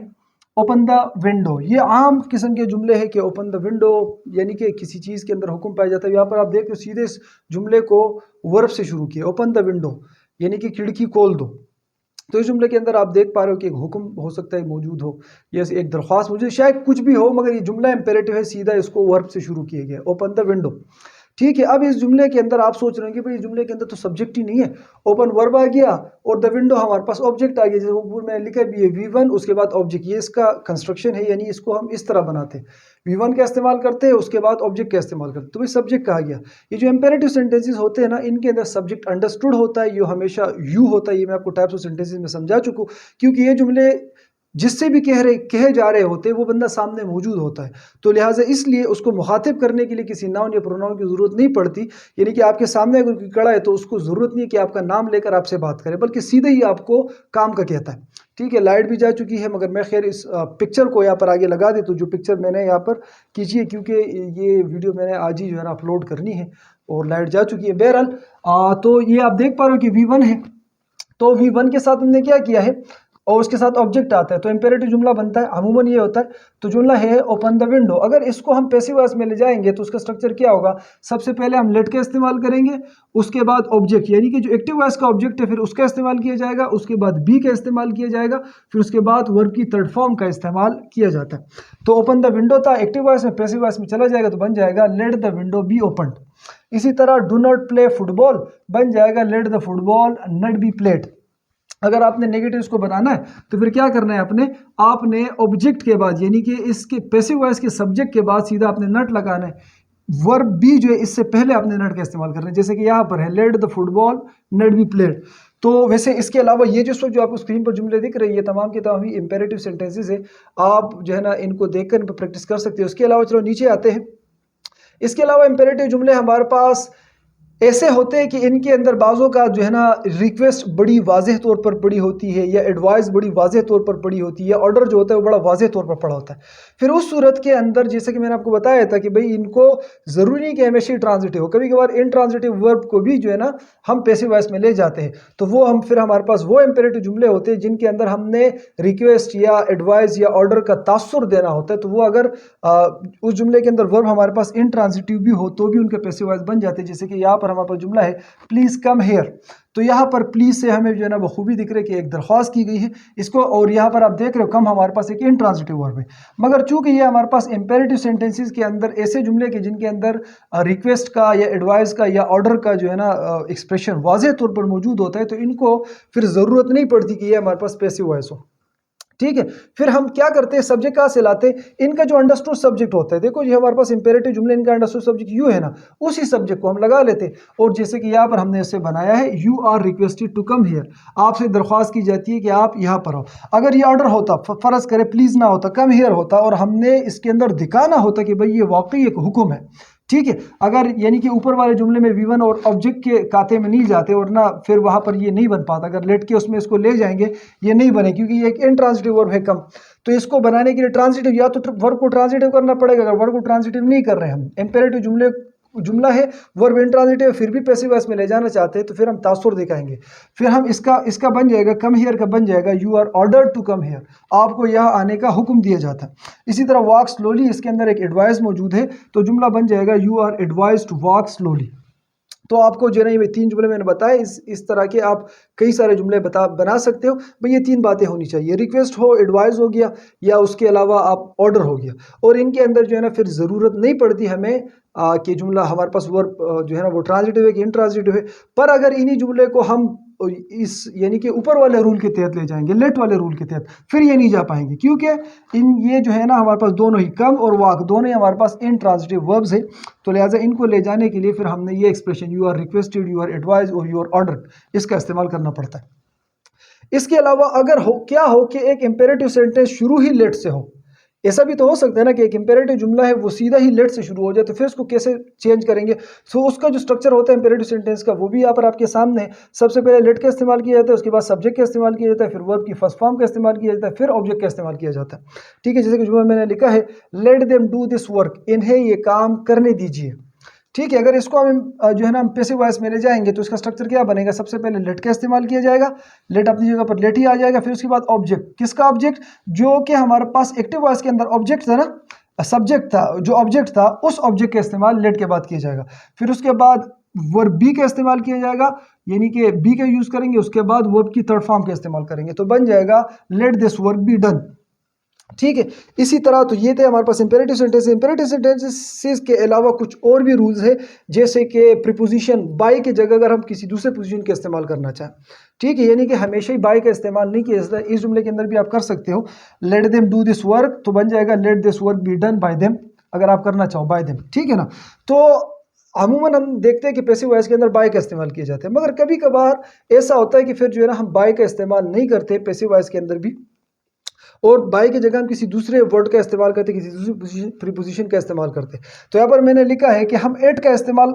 ओपन द विंडो। ये आम किस्म के जुमले हैं कि ओपन द विंडो यानी कि किसी चीज़ के अंदर हुक्म पाया जाता है। यहाँ पर आप देख लो सीधे इस जुमले को वर्ब से शुरू किया, ओपन द विंडो यानी कि खिड़की खोल दो। तो इस जुमले के अंदर आप देख पा रहे हो कि एक हुक्म हो सकता है मौजूद हो, या एक दरख्वास्त मौजूद, शायद कुछ भी हो, मगर ये जुमला इम्पेरेटिव है, सीधा इसको वर्ब से शुरू किया गया, ओपन द विंडो। ठीक है, अब इस जुमले के अंदर आप सोच रहे हैं कि भाई इस जुमले के अंदर तो सब्जेक्ट ही नहीं है, ओपन वर्ब आ गया और द विंडो हमारे पास ऑब्जेक्ट आ गया, जैसे ऊपर मैंने लिखा भी है V1 उसके बाद ऑब्जेक्ट। ये इसका कंस्ट्रक्शन है, यानी इसको हम इस तरह बनाते हैं, V1 का इस्तेमाल करते हैं, उसके बाद ऑब्जेक्ट का इस्तेमाल करते हैं, तो भाई सब्जेक्ट कहा गया। ये जो इम्पेरेटिव सेंटेंसेस होते हैं ना, इनके अंदर सब्जेक्ट अंडरस्टूड होता है, ये हमेशा यू होता है। ये मैं आपको टाइप्स ऑफ सेंटेंसेस में समझा चुका हूँ, क्योंकि ये जुमले जिससे भी कहे जा रहे होते हैं वो बंदा सामने मौजूद होता है, तो लिहाजा इसलिए उसको मुखातिब करने के लिए किसी नाउन या प्रोनाउन की ज़रूरत नहीं पड़ती। यानी कि आपके सामने अगर कोई खड़ा है तो उसको ज़रूरत नहीं है कि आपका नाम लेकर आपसे बात करे, बल्कि सीधे ही आपको काम का कहता है। ठीक है, लाइट भी जा चुकी है, मगर मैं खैर इस पिक्चर को यहाँ पर आगे लगा दे, तो जो पिक्चर मैंने यहाँ पर कीजिए, क्योंकि ये वीडियो मैंने आज ही जो है ना अपलोड करनी है और लाइट जा चुकी है। बहरहाल तो ये आप देख पा रहे हो कि V1 है, तो V1 के साथ हमने क्या किया है और उसके साथ ऑब्जेक्ट आता है, तो इम्पेरेटिव जुमला बनता है। अमूमन ये होता है, तो जुमला है ओपन द विंडो। अगर इसको हम पैसिव वॉइस में ले जाएंगे तो उसका स्ट्रक्चर क्या होगा, सबसे पहले हम लेट का इस्तेमाल करेंगे, उसके बाद ऑब्जेक्ट यानी कि जो एक्टिव वॉइस का ऑब्जेक्ट है फिर उसका इस्तेमाल किया जाएगा, उसके बाद बी का इस्तेमाल किया जाएगा, फिर उसके बाद वर्ब की थर्ड फॉर्म का इस्तेमाल किया जाता है। तो ओपन द विंडो था एक्टिव वॉइस में, पैसिव वॉइस में चला जाएगा तो बन जाएगा let the window be open. इसी तरह डू नॉट प्ले फुटबॉल बन जाएगा let the football not be played. अगर आपने नेगेटिव को बनाना है तो फिर क्या करना है, आपने ऑब्जेक्ट के बाद यानी कि इसके पैसिव वॉइस के सब्जेक्ट के बाद सीधा आपने नट लगाना है। वर्ब बी जो है इससे पहले आपने नट का इस्तेमाल करना है, जैसे कि यहाँ पर है let the football not be played. तो वैसे इसके अलावा ये जो आपको स्क्रीन पर जुमले दिख रही है तमाम की तमाम ही इंपेरेटिव सेंटेंसेस है, आप जो है ना इनको देखकर इन पर प्रैक्टिस कर सकते हो। उसके अलावा चलो नीचे आते हैं। इसके अलावा इंपेरेटिव जुमले हमारे पास ऐसे होते हैं कि इनके अंदर बाज़ों का जो है ना रिक्वेस्ट बड़ी वाज़ेह तौर पर पड़ी होती है, या एडवाइस बड़ी वाज़ेह तौर पर पड़ी होती है, या ऑर्डर जो होता है वो बड़ा वाज़ेह तौर पर पड़ा होता है। फिर उस सूरत के अंदर जैसे कि मैंने आपको बताया था कि भाई इनको ज़रूरी नहीं कि हमेशा ही ट्रांजिटिव हो, कभी कभार इनट्रांजिटिव वर्ब को भी जो है ना हम पैसिव वॉइस में ले जाते हैं, तो वो हम फिर हमारे पास वो इंपेरेटिव जुमले होते हैं जिनके अंदर हमने रिक्वेस्ट या एडवाइस या ऑर्डर का तासुर देना होता है। तो वो अगर उस जुमले के अंदर वर्ब हमारे पास इनट्रांजिटिव भी हो तो भी उनके पैसिव वॉइस बन जाते हैं। जैसे कि यहाँ पर हमारे पास जुमला है प्लीज कम हेयर, तो यहाँ पर प्लीज से हमें जो है ना बखूबी दिख रहा है कि एक दरख्वास्त की गई है इसको, और यहाँ पर आप देख रहे हो कम हमारे पास एक इनट्रांजिटिव वर्ब है। मगर चूंकि ये हमारे पास इंपेरेटिव सेंटेंसेस के अंदर ऐसे जुमले के जिनके अंदर रिक्वेस्ट का या एडवाइस का या ऑर्डर का जो है ना एक्सप्रेशन वाज़ेह तौर पर मौजूद होता है, तो इनको फिर ज़रूरत नहीं पड़ती कि ये हमारे पास पैसिव वॉइस हो। ठीक है, फिर हम क्या करते हैं, सब्जेक्ट कहाँ से लाते हैं, इनका जो अंडरस्टूड सब्जेक्ट होता है, देखो ये हमारे पास इंपेरेटिव जुमले इनका अंडरस्टूड सब्जेक्ट यू है ना, उसी सब्जेक्ट को हम लगा लेते हैं। और जैसे कि यहाँ पर हमने इसे बनाया है you are requested to come here, आपसे दरख्वास्त की जाती है कि आप यहाँ पर आओ। अगर ये ऑर्डर होता, फर्ज करे प्लीज ना होता, कम हियर होता, और हमने इसके अंदर दिखाना होता कि भाई ये वाकई एक हुक्म है। ठीक है, अगर यानी कि ऊपर वाले जुमले में V1 और ऑब्जेक्ट के खाते में नहीं जाते और ना फिर वहां पर ये नहीं बन पाता, अगर लेट के उसमें इसको ले जाएंगे ये नहीं बने, क्योंकि ये एक इनट्रांजिटिव वर्ब है कम। तो इसको बनाने के लिए ट्रांजिटिव या तो वर्ब को ट्रांजिटिव करना पड़ेगा। अगर वर्ब को ट्रांजिटिव नहीं कर रहे हैं हम, इंपेरेटिव जुमले जुमला है वर्ब इंट्रांजिटिव फिर भी पैसिव वॉइस में ले जाना चाहते हैं तो फिर हम तासुर दिखाएंगे। फिर हम इसका बन जाएगा कम हियर का बन जाएगा you are ordered to come here, आपको यहाँ आने का हुक्म दिया जाता है। इसी तरह वॉक स्लोली, इसके अंदर एक एडवाइस मौजूद है तो जुमला बन जाएगा you are advise to walk slowly. तो आपको जो है ना ये 3 जुमले मैंने बताए, इस तरह के आप कई सारे जुमले बना सकते हो। भाई ये 3 बातें होनी चाहिए, रिक्वेस्ट हो, एडवाइस हो गया, या उसके अलावा आप ऑर्डर हो गया। और इनके अंदर जो है ना फिर ज़रूरत नहीं पड़ती हमें कि जुमला हमारे पास वर्ब जो है ना वो ट्रांजिटिव है कि इंट्रांजिटिव है। पर अगर इन्हीं जुमले को हम इस यानी कि ऊपर वाले रूल के तहत ले जाएंगे, लेट वाले रूल के तहत, फिर ये नहीं जा पाएंगे, क्योंकि ये जो है ना हमारे पास दोनों ही कम और वाक दोनों ही हमारे पास इंट्रांजिटिव वर्ब्स है। तो लिहाजा इनको ले जाने के लिए फिर हमने ये expression you are requested, you are advise और यू आर ऑर्डर्ड इसका इस्तेमाल करना पड़ता है। इसके अलावा अगर क्या हो कि एक इंपेरेटिव सेंटेंस शुरू ही लेट से हो, ऐसा भी तो हो सकता है ना कि एक इंपेरेटिव जुमला है वो सीधा ही लेट से शुरू हो जाए, तो फिर उसको कैसे चेंज करेंगे। सो उसका जो स्ट्रक्चर होता है इंपेरेटिव सेंटेंस का वो भी यहाँ पर आपके सामने है। सबसे पहले लेट का इस्तेमाल किया जाता है, उसके बाद सब्जेक्ट का इस्तेमाल किया जाता है, फिर वर्ब की फर्स्ट फॉर्म का इस्तेमाल किया जाता है, फिर ऑब्जेक्ट का इस्तेमाल किया जाता है। ठीक है, जैसे कि जुमला मैंने लिखा है let them do this work, इन्हें ये काम करने दीजिए। ठीक है, अगर इसको हम जो है ना हम पैसिव वॉइस में ले जाएंगे तो इसका स्ट्रक्चर क्या बनेगा, सबसे पहले लेट का इस्तेमाल किया जाएगा, लेट अपनी जगह पर लेट ही आ जाएगा, फिर उसके बाद ऑब्जेक्ट, किसका ऑब्जेक्ट, जो कि हमारे पास एक्टिव वॉइस के अंदर ऑब्जेक्ट था ना, सब्जेक्ट था, जो ऑब्जेक्ट था उस ऑब्जेक्ट का इस्तेमाल लेट के बाद किया जाएगा। फिर उसके बाद वर्ब बी का इस्तेमाल किया जाएगा, यानी कि बी का यूज करेंगे, उसके बाद वर्ब की थर्ड फॉर्म का इस्तेमाल करेंगे, तो बन जाएगा let this work be done. ठीक है, इसी तरह तो ये थे हमारे पास इंपेरेटिव सेंटेंस। इंपेरेटिव सेंटेंसेस के अलावा कुछ और भी रूल्स है, जैसे कि प्रीपोजिशन बाय की जगह अगर हम किसी दूसरे पोजीशन का इस्तेमाल करना चाहें, ठीक है, यानी कि हमेशा ही बाय का इस्तेमाल नहीं किया जाता। इस जुमले के अंदर भी आप कर सकते हो let them do this work, तो बन जाएगा let this work be done by them, अगर आप करना चाहो बाय देम। ठीक है ना, तो अमूमन हम देखते हैं कि पैसिव वॉइस के अंदर बाय का इस्तेमाल किया जाता है, मगर कभी कभार ऐसा होता है कि फिर जो है ना हम बाय का इस्तेमाल नहीं करते पैसिव वॉइस के अंदर भी, और बाय की जगह हम किसी दूसरे वर्ड का इस्तेमाल करते, किसी दूसरी प्रीपोजिशन का इस्तेमाल करते। तो यहाँ पर मैंने लिखा है कि हम एट का इस्तेमाल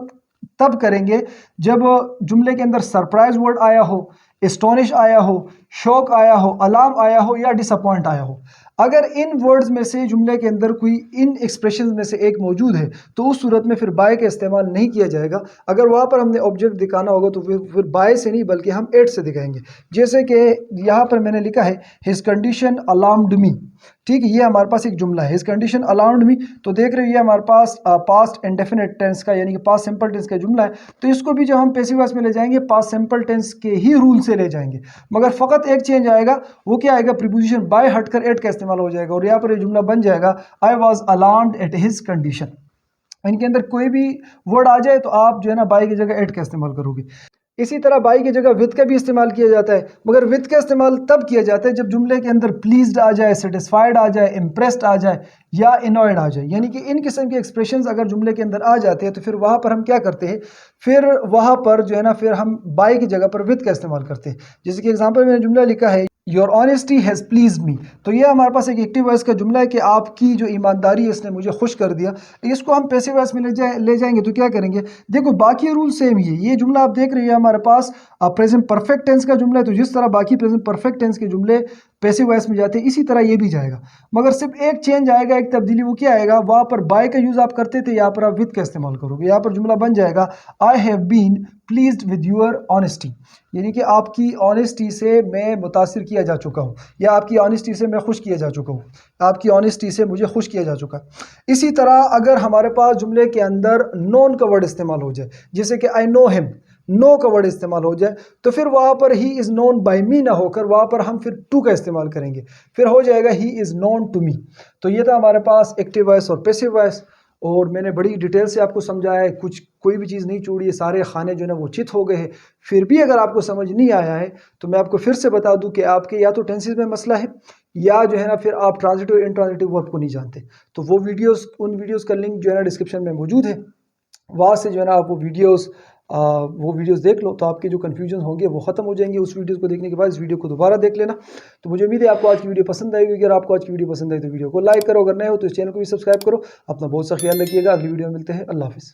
तब करेंगे जब जुमले के अंदर सरप्राइज वर्ड आया हो, एस्टोनिश आया हो, शॉक आया हो, अलार्म आया हो या डिसअपॉइंट आया हो। अगर इन वर्ड्स में से जुमले के अंदर कोई इन एक्सप्रेशन में से एक मौजूद है तो उस सूरत में फिर बाय का इस्तेमाल नहीं किया जाएगा। अगर वहाँ पर हमने ऑब्जेक्ट दिखाना होगा तो फिर बाय से नहीं बल्कि हम एट से दिखाएंगे। जैसे कि यहाँ पर मैंने लिखा है हिज कंडीशन अलार्म्ड मी। ठीक है, ये हमारे पास एक जुमला है, हिज कंडीशन अलार्म्ड मी। तो देख रहे हो ये हमारे पास पास्ट इंडेफिनिट टेंस का यानी कि पास्ट सिंपल टेंस का जुमला है। तो इसको भी जब हम पैसिव वॉइस में ले जाएंगे पास्ट सिंपल टेंस के ही रूल से ले जाएंगे, मगर फ़कत एक चेंज आएगा, वो क्या आएगा, प्रीपोजिशन बाय हटकर एट का इस्तेमाल हो जाएगा और यहाँ पर ये जुमला बन जाएगा I was alarmed at his condition. इनके अंदर कोई भी वर्ड आ जाए तो आप जो है ना बाय की जगह एट का इस्तेमाल करोगे। इसी तरह बाई की जगह विद का भी इस्तेमाल किया जाता है, मगर विद का इस्तेमाल तब किया जाता है जब जुमले के अंदर प्लीज्ड आ जाए, सेटिस्फाइड आ जाए, इम्प्रेस्ड आ जाए या इनॉयड आ जाए। यानी कि इन किस्म के एक्सप्रेशंस अगर जुमले के अंदर आ जाते हैं तो फिर वहाँ पर हम क्या करते हैं, फिर वहाँ पर जो है ना फिर हम बाई की जगह पर विद का इस्तेमाल करते हैं। जैसे कि एग्जाम्पल में जुमला लिखा है योर ऑनेस्टी हैज़ प्लीज्ड मी, तो ये हमारे पास एक एक्टिव वॉइस का जुमला है कि आपकी जो ईमानदारी है इसने मुझे खुश कर दिया। इसको हम पैसिव वॉइस में ले जाएंगे तो क्या करेंगे, देखो बाकी रूल सेम ही है। ये जुमला आप देख रहे हैं हमारे पास प्रेजेंट परफेक्ट टेंस का जुमला है, तो जिस तरह बाकी प्रेजेंट परफेक्ट टेंस के जुमले पैसिव वॉइस में जाते हैं इसी तरह ये भी जाएगा, मगर सिर्फ एक चेंज आएगा, एक तब्दीली। वो क्या आएगा, वहाँ पर बाय का यूज़ आप करते थे, यहाँ पर आप विद का इस्तेमाल करोगे। यहाँ पर जुमला बन जाएगा I have been pleased with your honesty, यानी कि आपकी ऑनेस्टी से मैं मुतासिर किया जा चुका हूँ या आपकी ऑनेस्टी से मैं खुश किया जा चुका हूँ, आपकी ऑनेस्टी से मुझे खुश किया जा चुका है। इसी तरह अगर हमारे पास जुमले के अंदर नोन का वर्ड इस्तेमाल हो जाए, जैसे कि आई नो हिम, नो का वर्ड इस्तेमाल हो जाए, तो फिर वहाँ पर ही इज़ नोन बाय मी ना होकर वहाँ पर हम फिर टू का इस्तेमाल करेंगे, फिर हो जाएगा he is known to me. तो ये था हमारे पास एक्टिव वॉइस और पैसिव वॉइस, और मैंने बड़ी डिटेल से आपको समझाया है, कोई भी चीज़ नहीं छोड़ी है, सारे खाने जो है ना वो चित हो गए हैं। फिर भी अगर आपको समझ नहीं आया है तो मैं आपको फिर से बता दूं कि आपके या तो टेंसेस में मसला है या जो है ना फिर आप ट्रांजिटिव इंट्रांजिटिव वर्ब को नहीं जानते। तो वो वीडियोस, उन वीडियोस का लिंक जो है ना डिस्क्रिप्शन में मौजूद है, वहाँ से जो है ना आप वो वीडियोस देख लो, तो आपके जो कन्फ्यूजन होंगे वो ख़त्म हो जाएंगे। उस वीडियोस को देखने के बाद इस वीडियो को दोबारा देख लेना। तो मुझे उम्मीद है आपको आज की वीडियो पसंद आएगी। अगर आपको आज की वीडियो पसंद आई तो वीडियो को लाइक करो, अगर नए हो तो इस चैनल को भी सब्सक्राइब करो। अपना बहुत सा ख्याल रखिएगा, अगली वीडियो में मिलते हैं। अल्लाह हाफिज़।